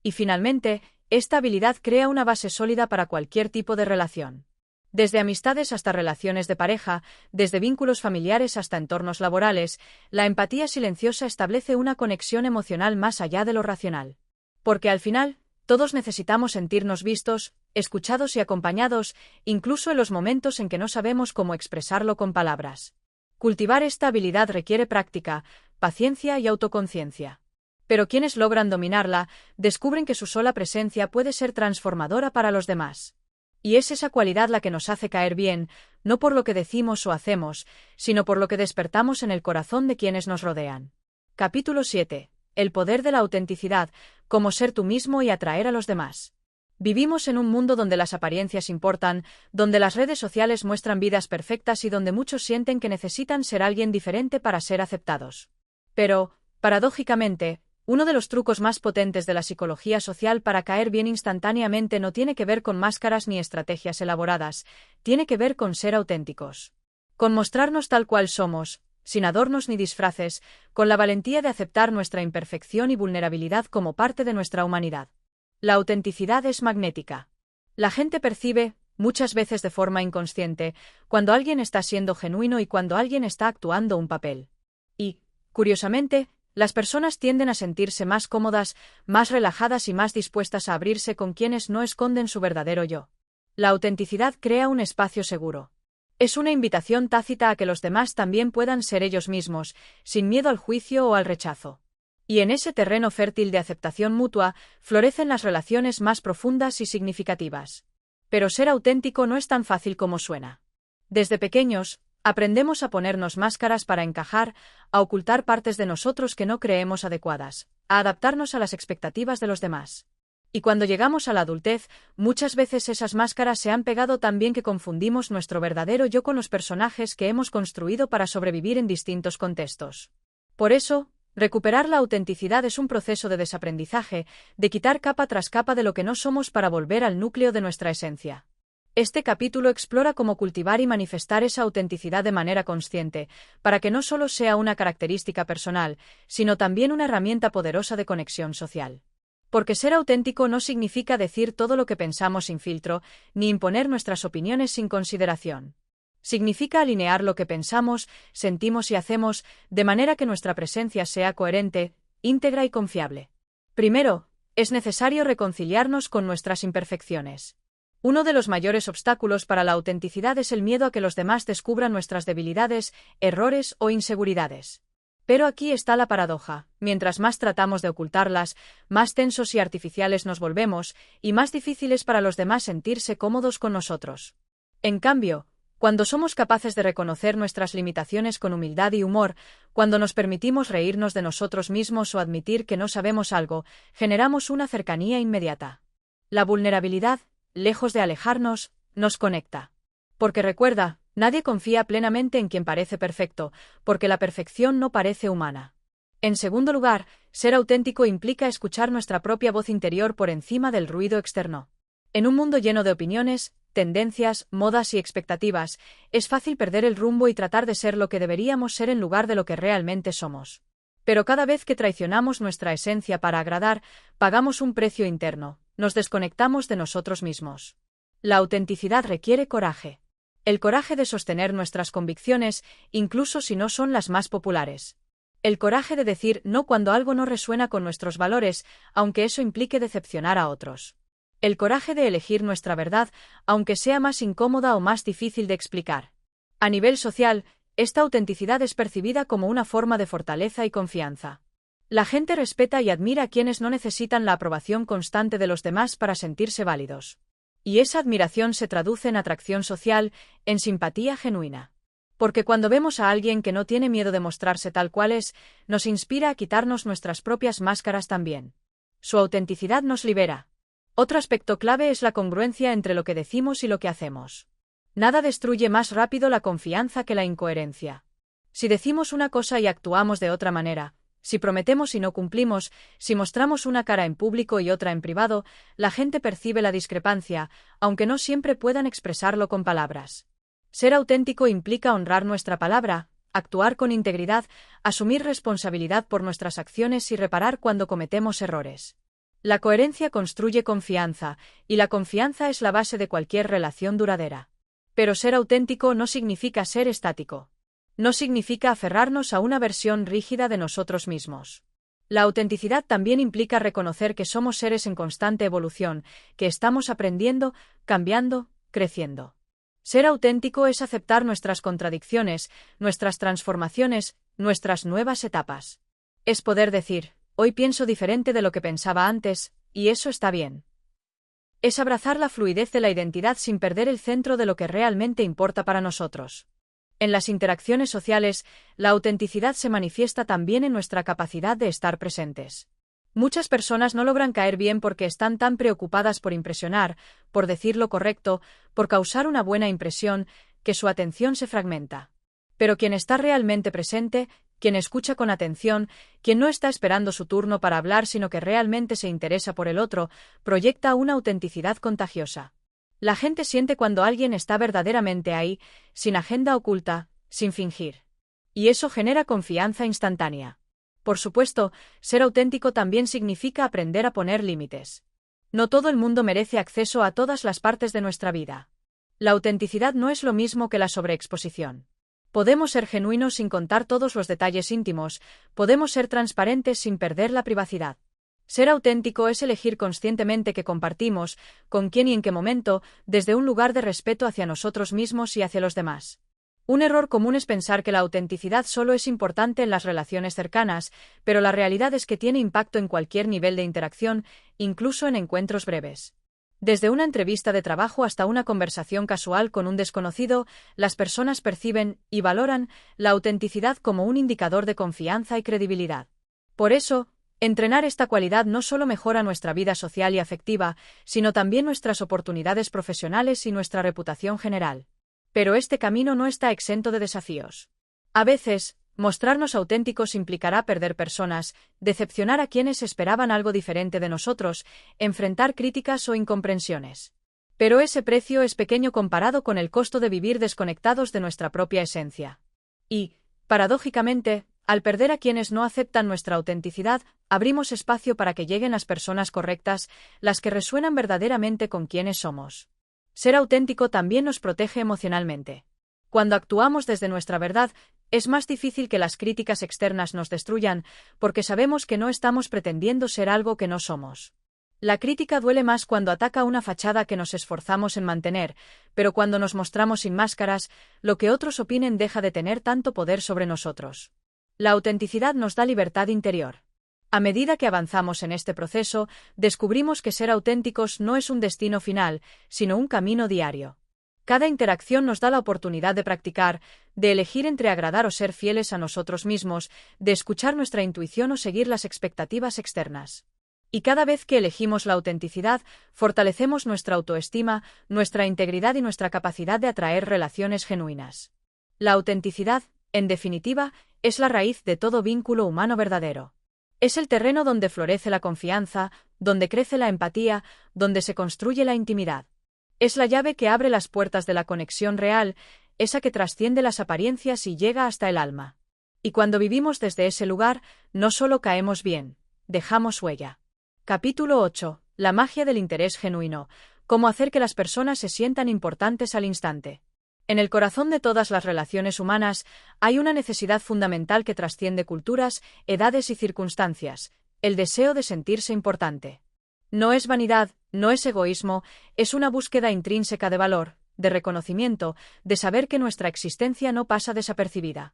Y finalmente, esta habilidad crea una base sólida para cualquier tipo de relación. Desde amistades hasta relaciones de pareja, desde vínculos familiares hasta entornos laborales, la empatía silenciosa establece una conexión emocional más allá de lo racional. Porque al final, todos necesitamos sentirnos vistos, escuchados y acompañados, incluso en los momentos en que no sabemos cómo expresarlo con palabras. Cultivar esta habilidad requiere práctica, paciencia y autoconciencia. Pero quienes logran dominarla, descubren que su sola presencia puede ser transformadora para los demás. Y es esa cualidad la que nos hace caer bien, no por lo que decimos o hacemos, sino por lo que despertamos en el corazón de quienes nos rodean. Capítulo 7. El poder de la autenticidad, cómo ser tú mismo y atraer a los demás. Vivimos en un mundo donde las apariencias importan, donde las redes sociales muestran vidas perfectas y donde muchos sienten que necesitan ser alguien diferente para ser aceptados. Pero, paradójicamente, Uno de los trucos más potentes de la psicología social para caer bien instantáneamente no tiene que ver con máscaras ni estrategias elaboradas, tiene que ver con ser auténticos. Con mostrarnos tal cual somos, sin adornos ni disfraces, con la valentía de aceptar nuestra imperfección y vulnerabilidad como parte de nuestra humanidad. La autenticidad es magnética. La gente percibe, muchas veces de forma inconsciente, cuando alguien está siendo genuino y cuando alguien está actuando un papel. Y, curiosamente, las personas tienden a sentirse más cómodas, más relajadas y más dispuestas a abrirse con quienes no esconden su verdadero yo. La autenticidad crea un espacio seguro. Es una invitación tácita a que los demás también puedan ser ellos mismos, sin miedo al juicio o al rechazo. Y en ese terreno fértil de aceptación mutua, florecen las relaciones más profundas y significativas. Pero ser auténtico no es tan fácil como suena. Desde pequeños, aprendemos a ponernos máscaras para encajar, a ocultar partes de nosotros que no creemos adecuadas, a adaptarnos a las expectativas de los demás. Y cuando llegamos a la adultez, muchas veces esas máscaras se han pegado tan bien que confundimos nuestro verdadero yo con los personajes que hemos construido para sobrevivir en distintos contextos. Por eso, recuperar la autenticidad es un proceso de desaprendizaje, de quitar capa tras capa de lo que no somos para volver al núcleo de nuestra esencia. Este capítulo explora cómo cultivar y manifestar esa autenticidad de manera consciente, para que no solo sea una característica personal, sino también una herramienta poderosa de conexión social. Porque ser auténtico no significa decir todo lo que pensamos sin filtro, ni imponer nuestras opiniones sin consideración. Significa alinear lo que pensamos, sentimos y hacemos, de manera que nuestra presencia sea coherente, íntegra y confiable. Primero, es necesario reconciliarnos con nuestras imperfecciones. Uno de los mayores obstáculos para la autenticidad es el miedo a que los demás descubran nuestras debilidades, errores o inseguridades. Pero aquí está la paradoja: mientras más tratamos de ocultarlas, más tensos y artificiales nos volvemos, y más difícil es para los demás sentirse cómodos con nosotros. En cambio, cuando somos capaces de reconocer nuestras limitaciones con humildad y humor, cuando nos permitimos reírnos de nosotros mismos o admitir que no sabemos algo, generamos una cercanía inmediata. La vulnerabilidad, lejos de alejarnos, nos conecta. Porque recuerda, nadie confía plenamente en quien parece perfecto, porque la perfección no parece humana. En segundo lugar, ser auténtico implica escuchar nuestra propia voz interior por encima del ruido externo. En un mundo lleno de opiniones, tendencias, modas y expectativas, es fácil perder el rumbo y tratar de ser lo que deberíamos ser en lugar de lo que realmente somos. Pero cada vez que traicionamos nuestra esencia para agradar, pagamos un precio interno. Nos desconectamos de nosotros mismos. La autenticidad requiere coraje. El coraje de sostener nuestras convicciones, incluso si no son las más populares. El coraje de decir no cuando algo no resuena con nuestros valores, aunque eso implique decepcionar a otros. El coraje de elegir nuestra verdad, aunque sea más incómoda o más difícil de explicar. A nivel social, esta autenticidad es percibida como una forma de fortaleza y confianza. La gente respeta y admira a quienes no necesitan la aprobación constante de los demás para sentirse válidos. Y esa admiración se traduce en atracción social, en simpatía genuina. Porque cuando vemos a alguien que no tiene miedo de mostrarse tal cual es, nos inspira a quitarnos nuestras propias máscaras también. Su autenticidad nos libera. Otro aspecto clave es la congruencia entre lo que decimos y lo que hacemos. Nada destruye más rápido la confianza que la incoherencia. Si decimos una cosa y actuamos de otra manera, si prometemos y no cumplimos, si mostramos una cara en público y otra en privado, la gente percibe la discrepancia, aunque no siempre puedan expresarlo con palabras. Ser auténtico implica honrar nuestra palabra, actuar con integridad, asumir responsabilidad por nuestras acciones y reparar cuando cometemos errores. La coherencia construye confianza, y la confianza es la base de cualquier relación duradera. Pero ser auténtico no significa ser estático. No significa aferrarnos a una versión rígida de nosotros mismos. La autenticidad también implica reconocer que somos seres en constante evolución, que estamos aprendiendo, cambiando, creciendo. Ser auténtico es aceptar nuestras contradicciones, nuestras transformaciones, nuestras nuevas etapas. Es poder decir, hoy pienso diferente de lo que pensaba antes, y eso está bien. Es abrazar la fluidez de la identidad sin perder el centro de lo que realmente importa para nosotros. En las interacciones sociales, la autenticidad se manifiesta también en nuestra capacidad de estar presentes. Muchas personas no logran caer bien porque están tan preocupadas por impresionar, por decir lo correcto, por causar una buena impresión, que su atención se fragmenta. Pero quien está realmente presente, Quien escucha con atención, quien no está esperando su turno para hablar sino que realmente se interesa por el otro, proyecta una autenticidad contagiosa. La gente siente cuando alguien está verdaderamente ahí, sin agenda oculta, sin fingir. Y eso genera confianza instantánea. Por supuesto, ser auténtico también significa aprender a poner límites. No todo el mundo merece acceso a todas las partes de nuestra vida. La autenticidad no es lo mismo que la sobreexposición. Podemos ser genuinos sin contar todos los detalles íntimos, podemos ser transparentes sin perder la privacidad. Ser auténtico es elegir conscientemente qué compartimos, con quién y en qué momento, desde un lugar de respeto hacia nosotros mismos y hacia los demás. Un error común es pensar que la autenticidad solo es importante en las relaciones cercanas, pero la realidad es que tiene impacto en cualquier nivel de interacción, incluso en encuentros breves. Desde una entrevista de trabajo hasta una conversación casual con un desconocido, las personas perciben y valoran la autenticidad como un indicador de confianza y credibilidad. Por eso, entrenar esta cualidad no solo mejora nuestra vida social y afectiva, sino también nuestras oportunidades profesionales y nuestra reputación general. Pero este camino no está exento de desafíos. A veces, mostrarnos auténticos implicará perder personas, decepcionar a quienes esperaban algo diferente de nosotros, enfrentar críticas o incomprensiones. Pero ese precio es pequeño comparado con el costo de vivir desconectados de nuestra propia esencia. Y, paradójicamente, al perder a quienes no aceptan nuestra autenticidad, abrimos espacio para que lleguen las personas correctas, las que resuenan verdaderamente con quienes somos. Ser auténtico también nos protege emocionalmente. Cuando actuamos desde nuestra verdad, es más difícil que las críticas externas nos destruyan, porque sabemos que no estamos pretendiendo ser algo que no somos. La crítica duele más cuando ataca una fachada que nos esforzamos en mantener, pero cuando nos mostramos sin máscaras, lo que otros opinen deja de tener tanto poder sobre nosotros. La autenticidad nos da libertad interior. A medida que avanzamos en este proceso, descubrimos que ser auténticos no es un destino final, sino un camino diario. Cada interacción nos da la oportunidad de practicar, de elegir entre agradar o ser fieles a nosotros mismos, de escuchar nuestra intuición o seguir las expectativas externas. Y cada vez que elegimos la autenticidad, fortalecemos nuestra autoestima, nuestra integridad y nuestra capacidad de atraer relaciones genuinas. La autenticidad, en definitiva, es la raíz de todo vínculo humano verdadero. Es el terreno donde florece la confianza, donde crece la empatía, donde se construye la intimidad. Es la llave que abre las puertas de la conexión real, esa que trasciende las apariencias y llega hasta el alma. Y cuando vivimos desde ese lugar, no solo caemos bien, dejamos huella. Capítulo 8. La magia del interés genuino. Cómo hacer que las personas se sientan importantes al instante. En el corazón de todas las relaciones humanas hay una necesidad fundamental que trasciende culturas, edades y circunstancias: el deseo de sentirse importante. No es vanidad, no es egoísmo, es una búsqueda intrínseca de valor, de reconocimiento, de saber que nuestra existencia no pasa desapercibida.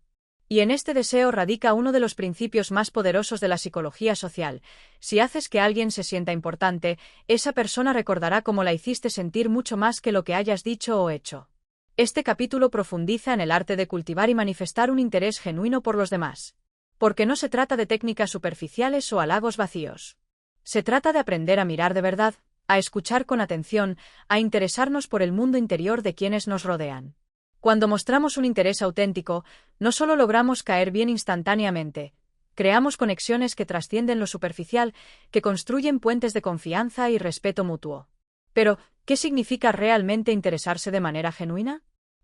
Y en este deseo radica uno de los principios más poderosos de la psicología social: si haces que alguien se sienta importante, esa persona recordará cómo la hiciste sentir mucho más que lo que hayas dicho o hecho. Este capítulo profundiza en el arte de cultivar y manifestar un interés genuino por los demás. Porque no se trata de técnicas superficiales o halagos vacíos. Se trata de aprender a mirar de verdad, a escuchar con atención, a interesarnos por el mundo interior de quienes nos rodean. Cuando mostramos un interés auténtico, no solo logramos caer bien instantáneamente, creamos conexiones que trascienden lo superficial, que construyen puentes de confianza y respeto mutuo. Pero, ¿qué significa realmente interesarse de manera genuina?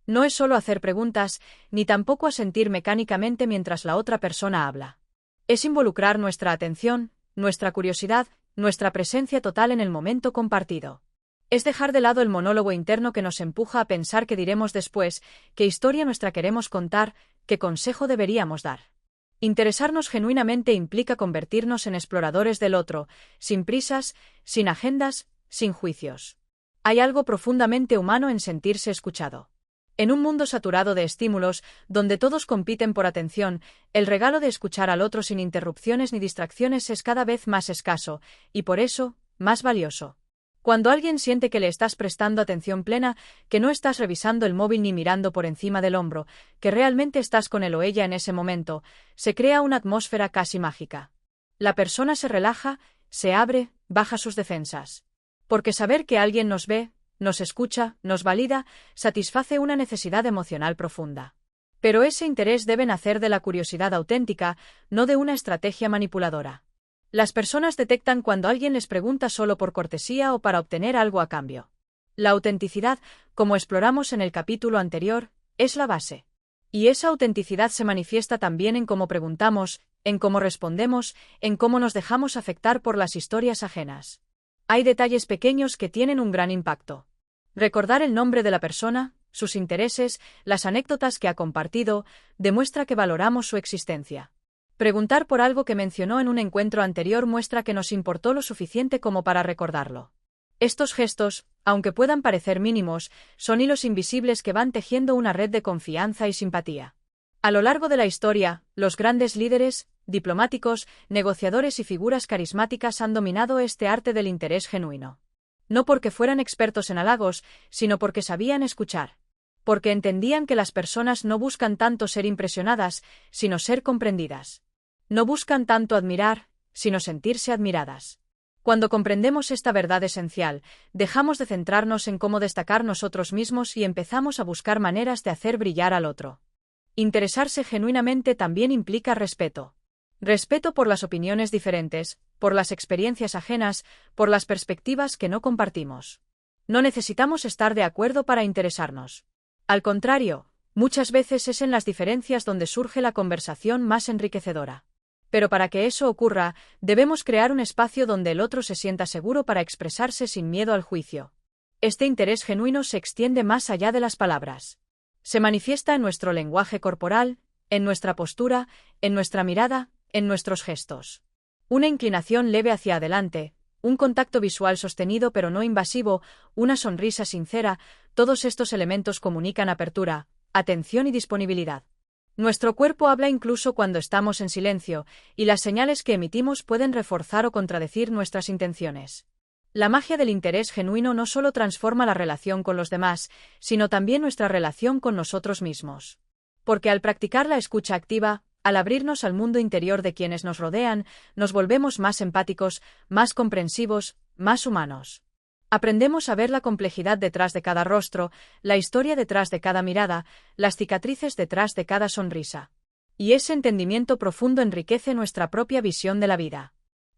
No es solo hacer preguntas, ni tampoco asentir mecánicamente mientras la otra persona habla. Es involucrar nuestra atención, nuestra curiosidad, nuestra presencia total en el momento compartido. Es dejar de lado el monólogo interno que nos empuja a pensar qué diremos después, qué historia nuestra queremos contar, qué consejo deberíamos dar. Interesarnos genuinamente implica convertirnos en exploradores del otro, sin prisas, sin agendas, sin juicios. Hay algo profundamente humano en sentirse escuchado. En un mundo saturado de estímulos, donde todos compiten por atención, el regalo de escuchar al otro sin interrupciones ni distracciones es cada vez más escaso, y por eso, más valioso. Cuando alguien siente que le estás prestando atención plena, que no estás revisando el móvil ni mirando por encima del hombro, que realmente estás con él o ella en ese momento, se crea una atmósfera casi mágica. La persona se relaja, se abre, baja sus defensas. Porque saber que alguien nos ve, nos escucha, nos valida, satisface una necesidad emocional profunda. Pero ese interés debe nacer de la curiosidad auténtica, no de una estrategia manipuladora. Las personas detectan cuando alguien les pregunta solo por cortesía o para obtener algo a cambio. La autenticidad, como exploramos en el capítulo anterior, es la base. Y esa autenticidad se manifiesta también en cómo preguntamos, en cómo respondemos, en cómo nos dejamos afectar por las historias ajenas. Hay detalles pequeños que tienen un gran impacto. Recordar el nombre de la persona, sus intereses, las anécdotas que ha compartido, demuestra que valoramos su existencia. Preguntar por algo que mencionó en un encuentro anterior muestra que nos importó lo suficiente como para recordarlo. Estos gestos, aunque puedan parecer mínimos, son hilos invisibles que van tejiendo una red de confianza y simpatía. A lo largo de la historia, los grandes líderes, diplomáticos, negociadores y figuras carismáticas han dominado este arte del interés genuino. No porque fueran expertos en halagos, sino porque sabían escuchar. Porque entendían que las personas no buscan tanto ser impresionadas, sino ser comprendidas. No buscan tanto admirar, sino sentirse admiradas. Cuando comprendemos esta verdad esencial, dejamos de centrarnos en cómo destacar nosotros mismos y empezamos a buscar maneras de hacer brillar al otro. Interesarse genuinamente también implica respeto. Respeto por las opiniones diferentes, por las experiencias ajenas, por las perspectivas que no compartimos. No necesitamos estar de acuerdo para interesarnos. Al contrario, muchas veces es en las diferencias donde surge la conversación más enriquecedora. Pero para que eso ocurra, debemos crear un espacio donde el otro se sienta seguro para expresarse sin miedo al juicio. Este interés genuino se extiende más allá de las palabras. Se manifiesta en nuestro lenguaje corporal, en nuestra postura, en nuestra mirada, en nuestros gestos. Una inclinación leve hacia adelante, un contacto visual sostenido pero no invasivo, una sonrisa sincera, todos estos elementos comunican apertura, atención y disponibilidad. Nuestro cuerpo habla incluso cuando estamos en silencio, y las señales que emitimos pueden reforzar o contradecir nuestras intenciones. La magia del interés genuino no solo transforma la relación con los demás, sino también nuestra relación con nosotros mismos. Porque al practicar la escucha activa, al abrirnos al mundo interior de quienes nos rodean, nos volvemos más empáticos, más comprensivos, más humanos. Aprendemos a ver la complejidad detrás de cada rostro, la historia detrás de cada mirada, las cicatrices detrás de cada sonrisa. Y ese entendimiento profundo enriquece nuestra propia visión de la vida.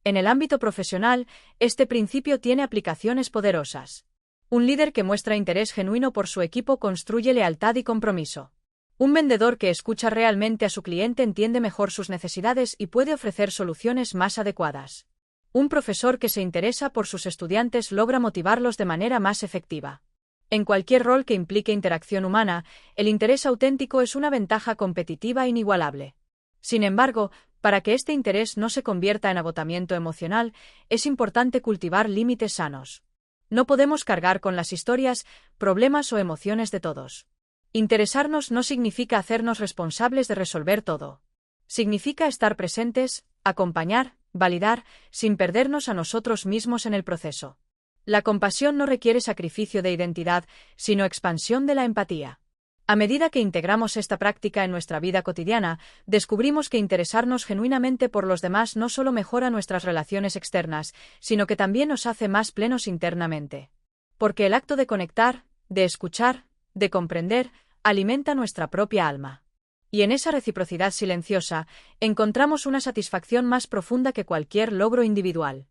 En el ámbito profesional, este principio tiene aplicaciones poderosas. Un líder que muestra interés genuino por su equipo construye lealtad y compromiso. Un vendedor que escucha realmente a su cliente entiende mejor sus necesidades y puede ofrecer soluciones más adecuadas. Un profesor que se interesa por sus estudiantes logra motivarlos de manera más efectiva. En cualquier rol que implique interacción humana, el interés auténtico es una ventaja competitiva inigualable. Sin embargo, para que este interés no se convierta en agotamiento emocional, es importante cultivar límites sanos. No podemos cargar con las historias, problemas o emociones de todos. Interesarnos no significa hacernos responsables de resolver todo. Significa estar presentes, acompañar, validar, sin perdernos a nosotros mismos en el proceso. La compasión no requiere sacrificio de identidad, sino expansión de la empatía. A medida que integramos esta práctica en nuestra vida cotidiana, descubrimos que interesarnos genuinamente por los demás no solo mejora nuestras relaciones externas, sino que también nos hace más plenos internamente. Porque el acto de conectar, de escuchar, de comprender, alimenta nuestra propia alma. Y en esa reciprocidad silenciosa, encontramos una satisfacción más profunda que cualquier logro individual.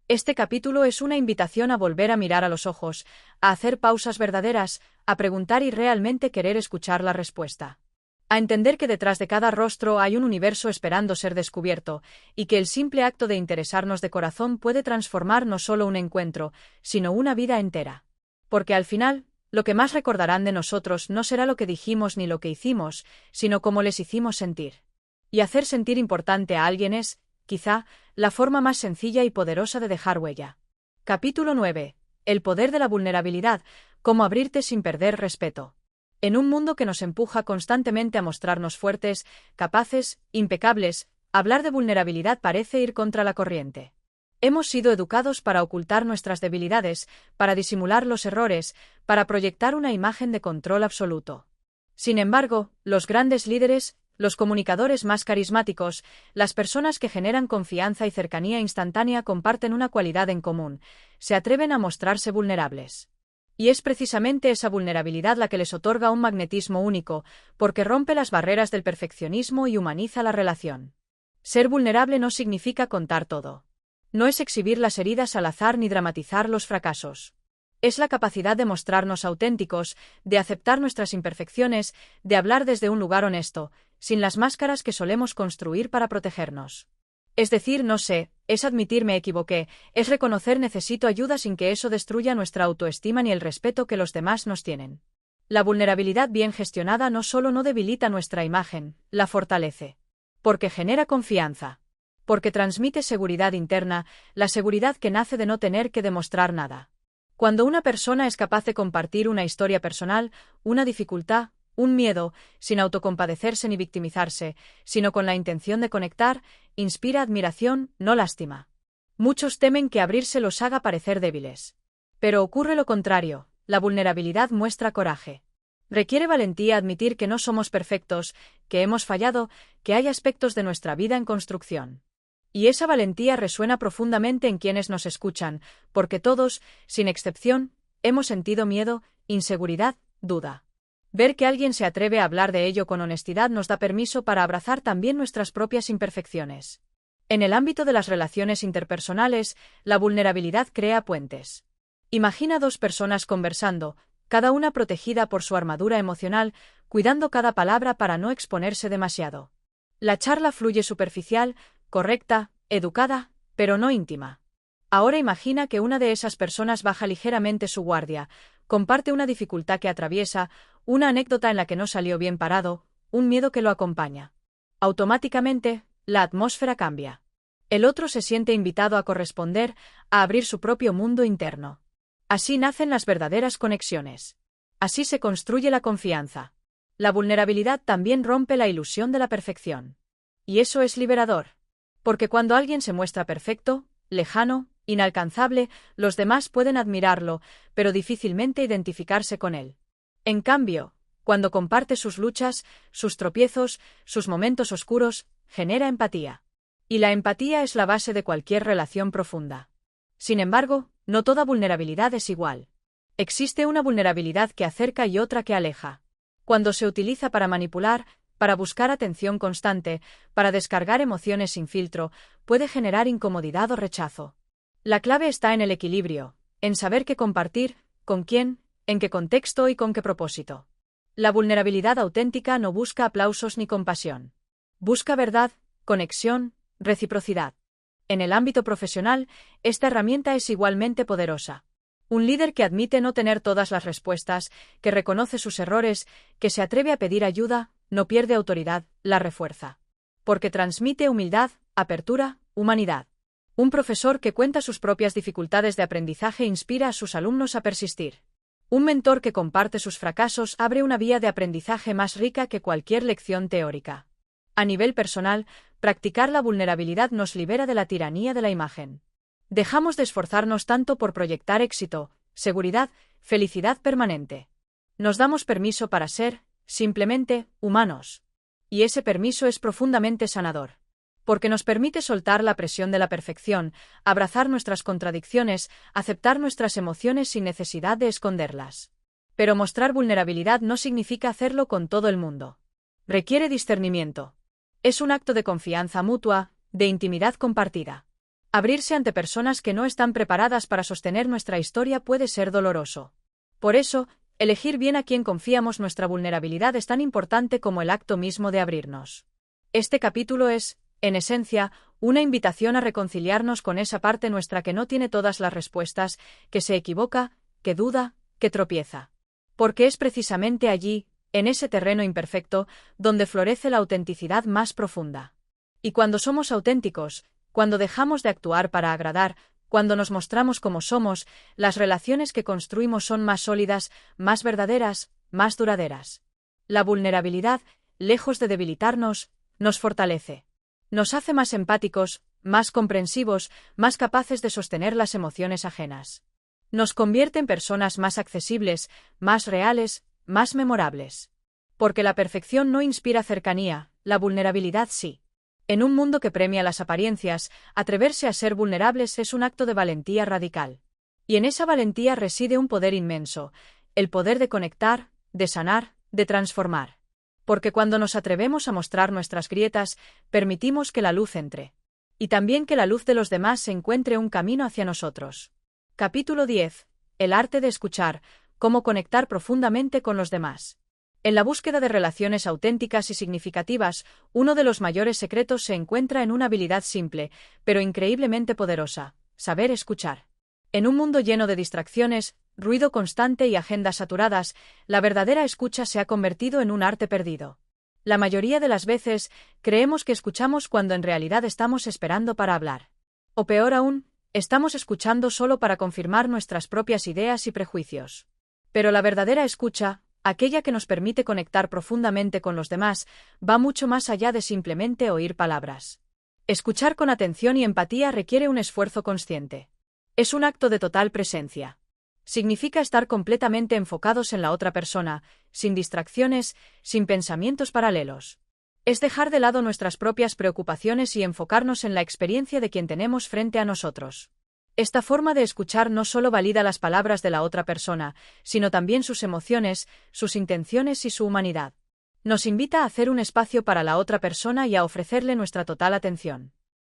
Este capítulo es una invitación a volver a mirar a los ojos, a hacer pausas verdaderas, a preguntar y realmente querer escuchar la respuesta. A entender que detrás de cada rostro hay un universo esperando ser descubierto, y que el simple acto de interesarnos de corazón puede transformar no solo un encuentro, sino una vida entera. Porque al final, lo que más recordarán de nosotros no será lo que dijimos ni lo que hicimos, sino cómo les hicimos sentir. Y hacer sentir importante a alguien es, quizá, la forma más sencilla y poderosa de dejar huella. Capítulo 9. El poder de la vulnerabilidad, cómo abrirte sin perder respeto. En un mundo que nos empuja constantemente a mostrarnos fuertes, capaces, impecables, hablar de vulnerabilidad parece ir contra la corriente. Hemos sido educados para ocultar nuestras debilidades, para disimular los errores, para proyectar una imagen de control absoluto. Sin embargo, los grandes líderes, los comunicadores más carismáticos, las personas que generan confianza y cercanía instantánea comparten una cualidad en común: se atreven a mostrarse vulnerables. Y es precisamente esa vulnerabilidad la que les otorga un magnetismo único, porque rompe las barreras del perfeccionismo y humaniza la relación. Ser vulnerable no significa contar todo. No es exhibir las heridas al azar ni dramatizar los fracasos. Es la capacidad de mostrarnos auténticos, de aceptar nuestras imperfecciones, de hablar desde un lugar honesto, sin las máscaras que solemos construir para protegernos. Es decir, no sé, es admitir me equivoqué, es reconocer necesito ayuda sin que eso destruya nuestra autoestima ni el respeto que los demás nos tienen. La vulnerabilidad bien gestionada no solo no debilita nuestra imagen, la fortalece. Porque genera confianza. Porque transmite seguridad interna, la seguridad que nace de no tener que demostrar nada. Cuando una persona es capaz de compartir una historia personal, una dificultad, un miedo, sin autocompadecerse ni victimizarse, sino con la intención de conectar, inspira admiración, no lástima. Muchos temen que abrirse los haga parecer débiles. Pero ocurre lo contrario, la vulnerabilidad muestra coraje. Requiere valentía admitir que no somos perfectos, que hemos fallado, que hay aspectos de nuestra vida en construcción. Y esa valentía resuena profundamente en quienes nos escuchan, porque todos, sin excepción, hemos sentido miedo, inseguridad, duda. Ver que alguien se atreve a hablar de ello con honestidad nos da permiso para abrazar también nuestras propias imperfecciones. En el ámbito de las relaciones interpersonales, la vulnerabilidad crea puentes. Imagina dos personas conversando, cada una protegida por su armadura emocional, cuidando cada palabra para no exponerse demasiado. La charla fluye superficial, correcta, educada, pero no íntima. Ahora imagina que una de esas personas baja ligeramente su guardia, comparte una dificultad que atraviesa, una anécdota en la que no salió bien parado, un miedo que lo acompaña. Automáticamente, la atmósfera cambia. El otro se siente invitado a corresponder, a abrir su propio mundo interno. Así nacen las verdaderas conexiones. Así se construye la confianza. La vulnerabilidad también rompe la ilusión de la perfección. Y eso es liberador. Porque cuando alguien se muestra perfecto, lejano, inalcanzable, los demás pueden admirarlo, pero difícilmente identificarse con él. En cambio, cuando comparte sus luchas, sus tropiezos, sus momentos oscuros, genera empatía. Y la empatía es la base de cualquier relación profunda. Sin embargo, no toda vulnerabilidad es igual. Existe una vulnerabilidad que acerca y otra que aleja. Cuando se utiliza para manipular, para buscar atención constante, para descargar emociones sin filtro, puede generar incomodidad o rechazo. La clave está en el equilibrio, en saber qué compartir, con quién, en qué contexto y con qué propósito. La vulnerabilidad auténtica no busca aplausos ni compasión. Busca verdad, conexión, reciprocidad. En el ámbito profesional, esta herramienta es igualmente poderosa. Un líder que admite no tener todas las respuestas, que reconoce sus errores, que se atreve a pedir ayuda, no pierde autoridad, la refuerza. Porque transmite humildad, apertura, humanidad. Un profesor que cuenta sus propias dificultades de aprendizaje inspira a sus alumnos a persistir. Un mentor que comparte sus fracasos abre una vía de aprendizaje más rica que cualquier lección teórica. A nivel personal, practicar la vulnerabilidad nos libera de la tiranía de la imagen. Dejamos de esforzarnos tanto por proyectar éxito, seguridad, felicidad permanente. Nos damos permiso para ser, simplemente, humanos. Y ese permiso es profundamente sanador. Porque nos permite soltar la presión de la perfección, abrazar nuestras contradicciones, aceptar nuestras emociones sin necesidad de esconderlas. Pero mostrar vulnerabilidad no significa hacerlo con todo el mundo. Requiere discernimiento. Es un acto de confianza mutua, de intimidad compartida. Abrirse ante personas que no están preparadas para sostener nuestra historia puede ser doloroso. Por eso, elegir bien a quien confiamos nuestra vulnerabilidad es tan importante como el acto mismo de abrirnos. Este capítulo es, en esencia, una invitación a reconciliarnos con esa parte nuestra que no tiene todas las respuestas, que se equivoca, que duda, que tropieza. Porque es precisamente allí, en ese terreno imperfecto, donde florece la autenticidad más profunda. Y cuando somos auténticos, cuando dejamos de actuar para agradar, cuando nos mostramos como somos, las relaciones que construimos son más sólidas, más verdaderas, más duraderas. La vulnerabilidad, lejos de debilitarnos, nos fortalece. Nos hace más empáticos, más comprensivos, más capaces de sostener las emociones ajenas. Nos convierte en personas más accesibles, más reales, más memorables. Porque la perfección no inspira cercanía, la vulnerabilidad sí. En un mundo que premia las apariencias, atreverse a ser vulnerables es un acto de valentía radical. Y en esa valentía reside un poder inmenso, el poder de conectar, de sanar, de transformar. Porque cuando nos atrevemos a mostrar nuestras grietas, permitimos que la luz entre. Y también que la luz de los demás se encuentre un camino hacia nosotros. Capítulo 10. El arte de escuchar, cómo conectar profundamente con los demás. En la búsqueda de relaciones auténticas y significativas, uno de los mayores secretos se encuentra en una habilidad simple, pero increíblemente poderosa: saber escuchar. En un mundo lleno de distracciones, ruido constante y agendas saturadas, la verdadera escucha se ha convertido en un arte perdido. La mayoría de las veces, creemos que escuchamos cuando en realidad estamos esperando para hablar. O peor aún, estamos escuchando solo para confirmar nuestras propias ideas y prejuicios. Pero la verdadera escucha, aquella que nos permite conectar profundamente con los demás, va mucho más allá de simplemente oír palabras. Escuchar con atención y empatía requiere un esfuerzo consciente. Es un acto de total presencia. Significa estar completamente enfocados en la otra persona, sin distracciones, sin pensamientos paralelos. Es dejar de lado nuestras propias preocupaciones y enfocarnos en la experiencia de quien tenemos frente a nosotros. Esta forma de escuchar no solo valida las palabras de la otra persona, sino también sus emociones, sus intenciones y su humanidad. Nos invita a hacer un espacio para la otra persona y a ofrecerle nuestra total atención.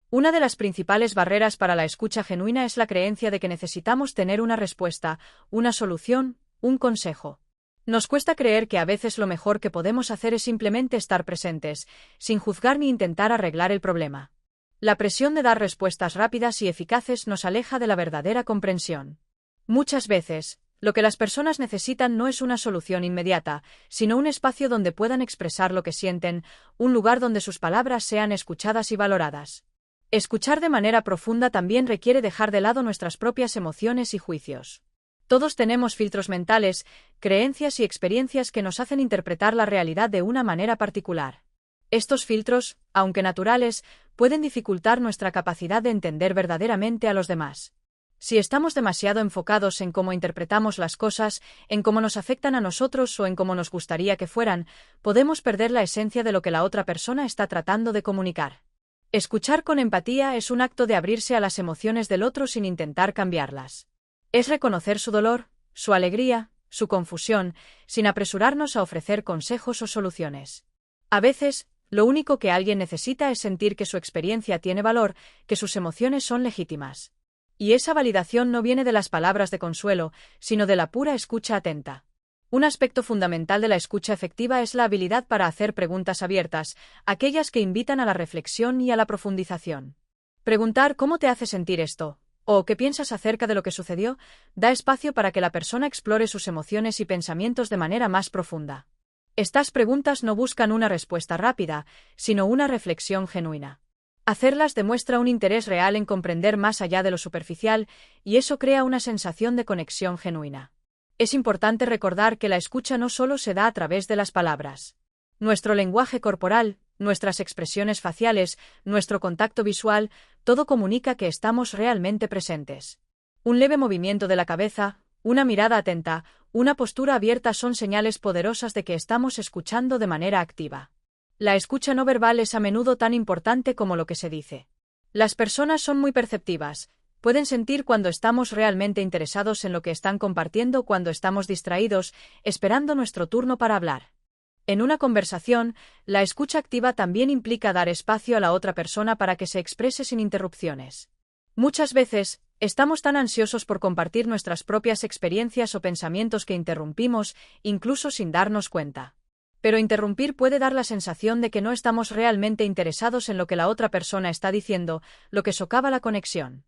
Una de las principales barreras para la escucha genuina es la creencia de que necesitamos tener una respuesta, una solución, un consejo. Nos cuesta creer que a veces lo mejor que podemos hacer es simplemente estar presentes, sin juzgar ni intentar arreglar el problema. La presión de dar respuestas rápidas y eficaces nos aleja de la verdadera comprensión. Muchas veces, lo que las personas necesitan no es una solución inmediata, sino un espacio donde puedan expresar lo que sienten, un lugar donde sus palabras sean escuchadas y valoradas. Escuchar de manera profunda también requiere dejar de lado nuestras propias emociones y juicios. Todos tenemos filtros mentales, creencias y experiencias que nos hacen interpretar la realidad de una manera particular. Estos filtros, aunque naturales, pueden dificultar nuestra capacidad de entender verdaderamente a los demás. Si estamos demasiado enfocados en cómo interpretamos las cosas, en cómo nos afectan a nosotros o en cómo nos gustaría que fueran, podemos perder la esencia de lo que la otra persona está tratando de comunicar. Escuchar con empatía es un acto de abrirse a las emociones del otro sin intentar cambiarlas. Es reconocer su dolor, su alegría, su confusión, sin apresurarnos a ofrecer consejos o soluciones. A veces, lo único que alguien necesita es sentir que su experiencia tiene valor, que sus emociones son legítimas. Y esa validación no viene de las palabras de consuelo, sino de la pura escucha atenta. Un aspecto fundamental de la escucha efectiva es la habilidad para hacer preguntas abiertas, aquellas que invitan a la reflexión y a la profundización. Preguntar ¿cómo te hace sentir esto? O ¿qué piensas acerca de lo que sucedió? Da espacio para que la persona explore sus emociones y pensamientos de manera más profunda. Estas preguntas no buscan una respuesta rápida, sino una reflexión genuina. Hacerlas demuestra un interés real en comprender más allá de lo superficial, y eso crea una sensación de conexión genuina. Es importante recordar que la escucha no solo se da a través de las palabras. Nuestro lenguaje corporal, nuestras expresiones faciales, nuestro contacto visual, todo comunica que estamos realmente presentes. Un leve movimiento de la cabeza, una mirada atenta, una postura abierta son señales poderosas de que estamos escuchando de manera activa. La escucha no verbal es a menudo tan importante como lo que se dice. Las personas son muy perceptivas. Pueden sentir cuando estamos realmente interesados en lo que están compartiendo, cuando estamos distraídos, esperando nuestro turno para hablar. En una conversación, la escucha activa también implica dar espacio a la otra persona para que se exprese sin interrupciones. Muchas veces, estamos tan ansiosos por compartir nuestras propias experiencias o pensamientos que interrumpimos, incluso sin darnos cuenta. Pero interrumpir puede dar la sensación de que no estamos realmente interesados en lo que la otra persona está diciendo, lo que socava la conexión.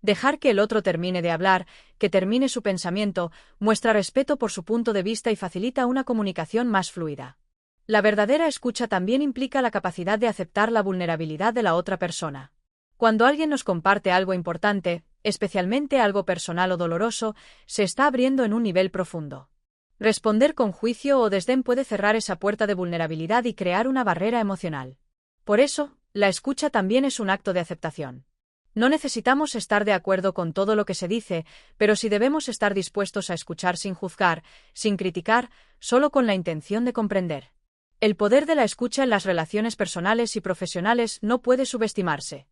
Dejar que el otro termine de hablar, que termine su pensamiento, muestra respeto por su punto de vista y facilita una comunicación más fluida. La verdadera escucha también implica la capacidad de aceptar la vulnerabilidad de la otra persona. Cuando alguien nos comparte algo importante, especialmente algo personal o doloroso, se está abriendo en un nivel profundo. Responder con juicio o desdén puede cerrar esa puerta de vulnerabilidad y crear una barrera emocional. Por eso, la escucha también es un acto de aceptación. No necesitamos estar de acuerdo con todo lo que se dice, pero sí debemos estar dispuestos a escuchar sin juzgar, sin criticar, solo con la intención de comprender. El poder de la escucha en las relaciones personales y profesionales no puede subestimarse.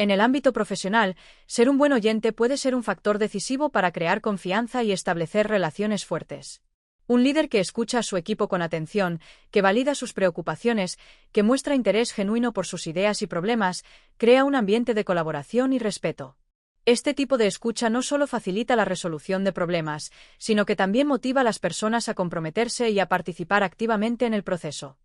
En el ámbito profesional, ser un buen oyente puede ser un factor decisivo para crear confianza y establecer relaciones fuertes. Un líder que escucha a su equipo con atención, que valida sus preocupaciones, que muestra interés genuino por sus ideas y problemas, crea un ambiente de colaboración y respeto. Este tipo de escucha no solo facilita la resolución de problemas, sino que también motiva a las personas a comprometerse y a participar activamente en el proceso.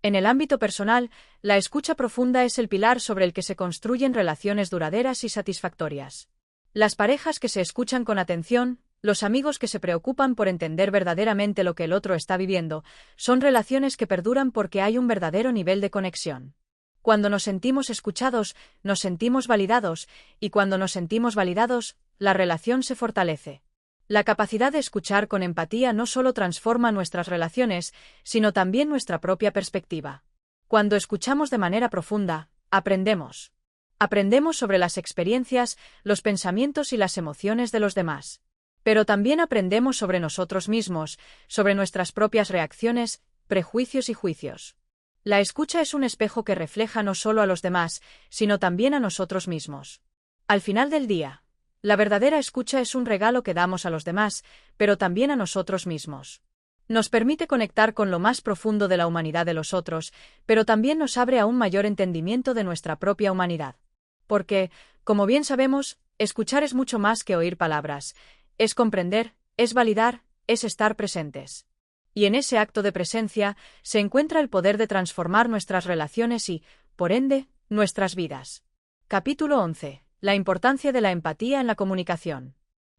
En el ámbito personal, la escucha profunda es el pilar sobre el que se construyen relaciones duraderas y satisfactorias. Las parejas que se escuchan con atención, los amigos que se preocupan por entender verdaderamente lo que el otro está viviendo, son relaciones que perduran porque hay un verdadero nivel de conexión. Cuando nos sentimos escuchados, nos sentimos validados, y cuando nos sentimos validados, la relación se fortalece. La capacidad de escuchar con empatía no solo transforma nuestras relaciones, sino también nuestra propia perspectiva. Cuando escuchamos de manera profunda, aprendemos. Aprendemos sobre las experiencias, los pensamientos y las emociones de los demás. Pero también aprendemos sobre nosotros mismos, sobre nuestras propias reacciones, prejuicios y juicios. La escucha es un espejo que refleja no solo a los demás, sino también a nosotros mismos. Al final del día, la verdadera escucha es un regalo que damos a los demás, pero también a nosotros mismos. Nos permite conectar con lo más profundo de la humanidad de los otros, pero también nos abre a un mayor entendimiento de nuestra propia humanidad. Porque, como bien sabemos, escuchar es mucho más que oír palabras. Es comprender, es validar, es estar presentes. Y en ese acto de presencia se encuentra el poder de transformar nuestras relaciones y, por ende, nuestras vidas. Capítulo 11. La importancia de la empatía en la comunicación.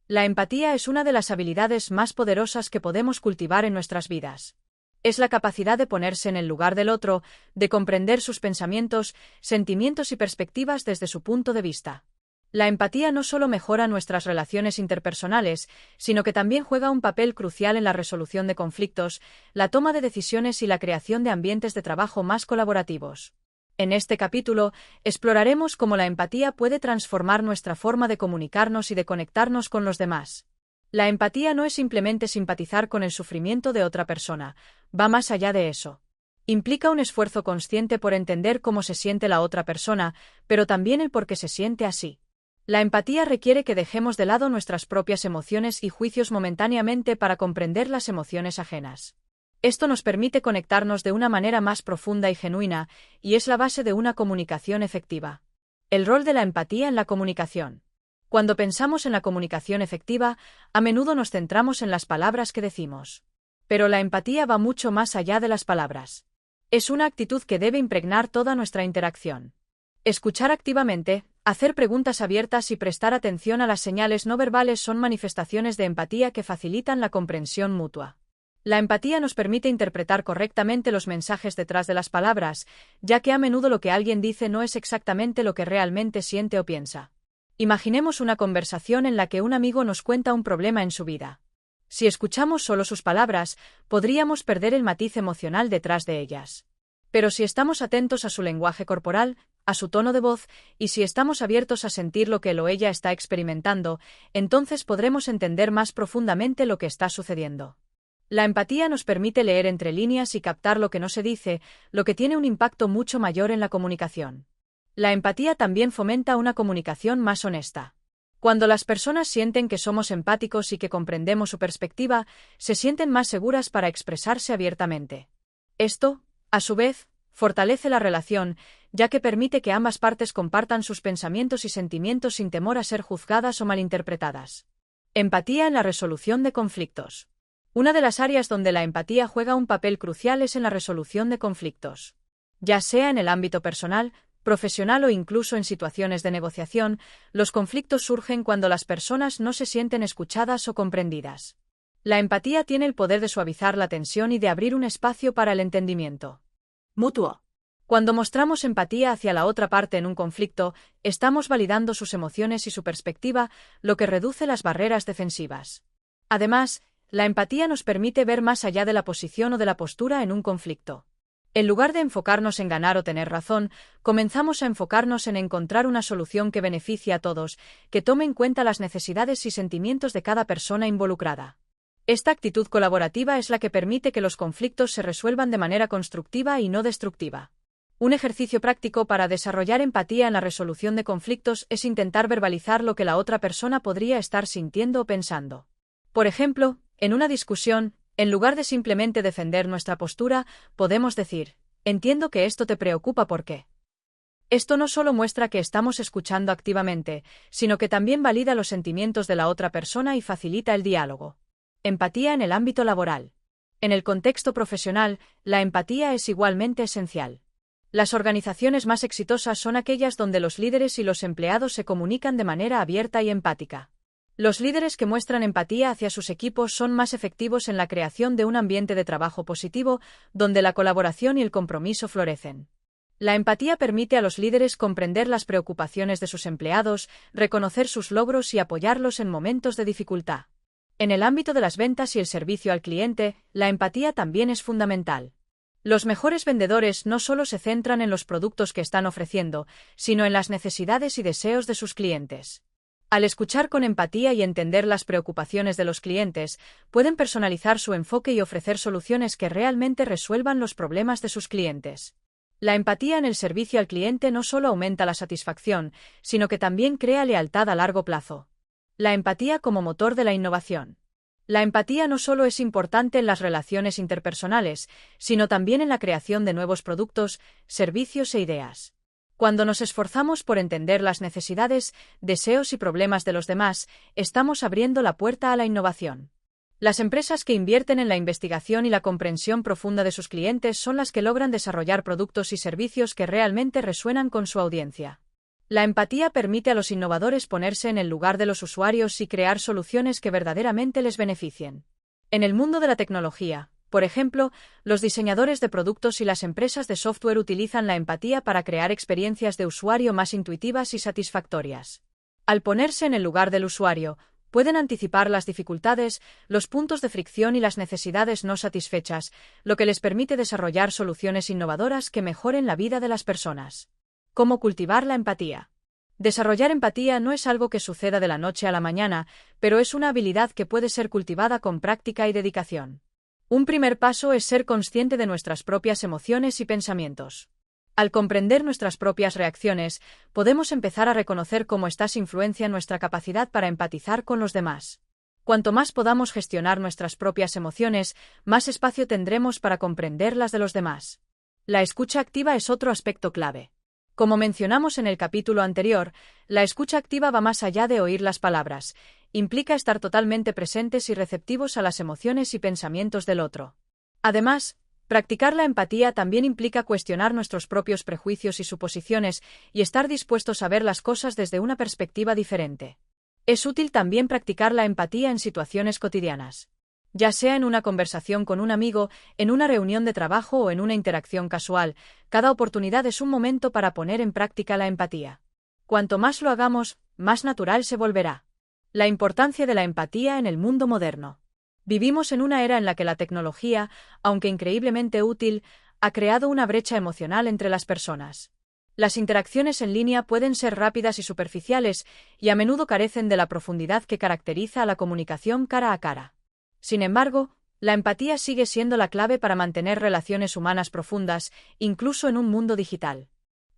La empatía es una de las habilidades más poderosas que podemos cultivar en nuestras vidas. Es la capacidad de ponerse en el lugar del otro, de comprender sus pensamientos, sentimientos y perspectivas desde su punto de vista. La empatía no solo mejora nuestras relaciones interpersonales, sino que también juega un papel crucial en la resolución de conflictos, la toma de decisiones y la creación de ambientes de trabajo más colaborativos. En este capítulo, exploraremos cómo la empatía puede transformar nuestra forma de comunicarnos y de conectarnos con los demás. La empatía no es simplemente simpatizar con el sufrimiento de otra persona, va más allá de eso. Implica un esfuerzo consciente por entender cómo se siente la otra persona, pero también el por qué se siente así. La empatía requiere que dejemos de lado nuestras propias emociones y juicios momentáneamente para comprender las emociones ajenas. Esto nos permite conectarnos de una manera más profunda y genuina, y es la base de una comunicación efectiva. El rol de la empatía en la comunicación. Cuando pensamos en la comunicación efectiva, a menudo nos centramos en las palabras que decimos. Pero la empatía va mucho más allá de las palabras. Es una actitud que debe impregnar toda nuestra interacción. Escuchar activamente, hacer preguntas abiertas y prestar atención a las señales no verbales son manifestaciones de empatía que facilitan la comprensión mutua. La empatía nos permite interpretar correctamente los mensajes detrás de las palabras, ya que a menudo lo que alguien dice no es exactamente lo que realmente siente o piensa. Imaginemos una conversación en la que un amigo nos cuenta un problema en su vida. Si escuchamos solo sus palabras, podríamos perder el matiz emocional detrás de ellas. Pero si estamos atentos a su lenguaje corporal, a su tono de voz, y si estamos abiertos a sentir lo que él o ella está experimentando, entonces podremos entender más profundamente lo que está sucediendo. La empatía nos permite leer entre líneas y captar lo que no se dice, lo que tiene un impacto mucho mayor en la comunicación. La empatía también fomenta una comunicación más honesta. Cuando las personas sienten que somos empáticos y que comprendemos su perspectiva, se sienten más seguras para expresarse abiertamente. Esto, a su vez, fortalece la relación, ya que permite que ambas partes compartan sus pensamientos y sentimientos sin temor a ser juzgadas o malinterpretadas. Empatía en la resolución de conflictos. Una de las áreas donde la empatía juega un papel crucial es en la resolución de conflictos. Ya sea en el ámbito personal, profesional o incluso en situaciones de negociación, los conflictos surgen cuando las personas no se sienten escuchadas o comprendidas. La empatía tiene el poder de suavizar la tensión y de abrir un espacio para el entendimiento mutuo. Cuando mostramos empatía hacia la otra parte en un conflicto, estamos validando sus emociones y su perspectiva, lo que reduce las barreras defensivas. Además, la empatía nos permite ver más allá de la posición o de la postura en un conflicto. En lugar de enfocarnos en ganar o tener razón, comenzamos a enfocarnos en encontrar una solución que beneficie a todos, que tome en cuenta las necesidades y sentimientos de cada persona involucrada. Esta actitud colaborativa es la que permite que los conflictos se resuelvan de manera constructiva y no destructiva. Un ejercicio práctico para desarrollar empatía en la resolución de conflictos es intentar verbalizar lo que la otra persona podría estar sintiendo o pensando. Por ejemplo, en una discusión, en lugar de simplemente defender nuestra postura, podemos decir: entiendo que esto te preocupa porque. Esto no solo muestra que estamos escuchando activamente, sino que también valida los sentimientos de la otra persona y facilita el diálogo. Empatía en el ámbito laboral. En el contexto profesional, la empatía es igualmente esencial. Las organizaciones más exitosas son aquellas donde los líderes y los empleados se comunican de manera abierta y empática. Los líderes que muestran empatía hacia sus equipos son más efectivos en la creación de un ambiente de trabajo positivo, donde la colaboración y el compromiso florecen. La empatía permite a los líderes comprender las preocupaciones de sus empleados, reconocer sus logros y apoyarlos en momentos de dificultad. En el ámbito de las ventas y el servicio al cliente, la empatía también es fundamental. Los mejores vendedores no solo se centran en los productos que están ofreciendo, sino en las necesidades y deseos de sus clientes. Al escuchar con empatía y entender las preocupaciones de los clientes, pueden personalizar su enfoque y ofrecer soluciones que realmente resuelvan los problemas de sus clientes. La empatía en el servicio al cliente no solo aumenta la satisfacción, sino que también crea lealtad a largo plazo. La empatía como motor de la innovación. La empatía no solo es importante en las relaciones interpersonales, sino también en la creación de nuevos productos, servicios e ideas. Cuando nos esforzamos por entender las necesidades, deseos y problemas de los demás, estamos abriendo la puerta a la innovación. Las empresas que invierten en la investigación y la comprensión profunda de sus clientes son las que logran desarrollar productos y servicios que realmente resuenan con su audiencia. La empatía permite a los innovadores ponerse en el lugar de los usuarios y crear soluciones que verdaderamente les beneficien. En el mundo de la tecnología, por ejemplo, los diseñadores de productos y las empresas de software utilizan la empatía para crear experiencias de usuario más intuitivas y satisfactorias. Al ponerse en el lugar del usuario, pueden anticipar las dificultades, los puntos de fricción y las necesidades no satisfechas, lo que les permite desarrollar soluciones innovadoras que mejoren la vida de las personas. ¿Cómo cultivar la empatía? Desarrollar empatía no es algo que suceda de la noche a la mañana, pero es una habilidad que puede ser cultivada con práctica y dedicación. Un primer paso es ser consciente de nuestras propias emociones y pensamientos. Al comprender nuestras propias reacciones, podemos empezar a reconocer cómo estas influencian nuestra capacidad para empatizar con los demás. Cuanto más podamos gestionar nuestras propias emociones, más espacio tendremos para comprender las de los demás. La escucha activa es otro aspecto clave. Como mencionamos en el capítulo anterior, la escucha activa va más allá de oír las palabras, implica estar totalmente presentes y receptivos a las emociones y pensamientos del otro. Además, practicar la empatía también implica cuestionar nuestros propios prejuicios y suposiciones y estar dispuestos a ver las cosas desde una perspectiva diferente. Es útil también practicar la empatía en situaciones cotidianas. Ya sea en una conversación con un amigo, en una reunión de trabajo o en una interacción casual, cada oportunidad es un momento para poner en práctica la empatía. Cuanto más lo hagamos, más natural se volverá. La importancia de la empatía en el mundo moderno. Vivimos en una era en la que la tecnología, aunque increíblemente útil, ha creado una brecha emocional entre las personas. Las interacciones en línea pueden ser rápidas y superficiales, y a menudo carecen de la profundidad que caracteriza a la comunicación cara a cara. Sin embargo, la empatía sigue siendo la clave para mantener relaciones humanas profundas, incluso en un mundo digital.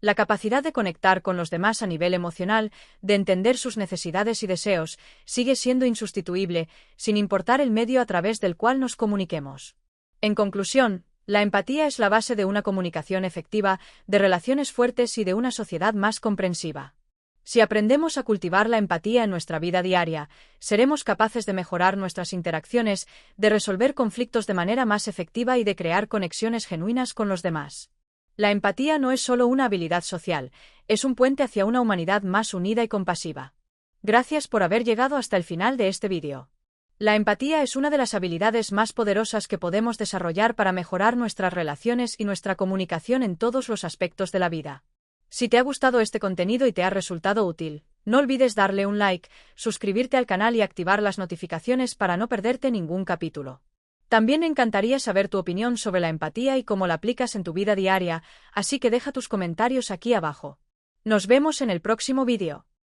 La capacidad de conectar con los demás a nivel emocional, de entender sus necesidades y deseos, sigue siendo insustituible, sin importar el medio a través del cual nos comuniquemos. En conclusión, la empatía es la base de una comunicación efectiva, de relaciones fuertes y de una sociedad más comprensiva. Si aprendemos a cultivar la empatía en nuestra vida diaria, seremos capaces de mejorar nuestras interacciones, de resolver conflictos de manera más efectiva y de crear conexiones genuinas con los demás. La empatía no es solo una habilidad social, es un puente hacia una humanidad más unida y compasiva. Gracias por haber llegado hasta el final de este vídeo. La empatía es una de las habilidades más poderosas que podemos desarrollar para mejorar nuestras relaciones y nuestra comunicación en todos los aspectos de la vida. Si te ha gustado este contenido y te ha resultado útil, no olvides darle un like, suscribirte al canal y activar las notificaciones para no perderte ningún capítulo. También me encantaría saber tu opinión sobre la empatía y cómo la aplicas en tu vida diaria, así que deja tus comentarios aquí abajo. Nos vemos en el próximo vídeo.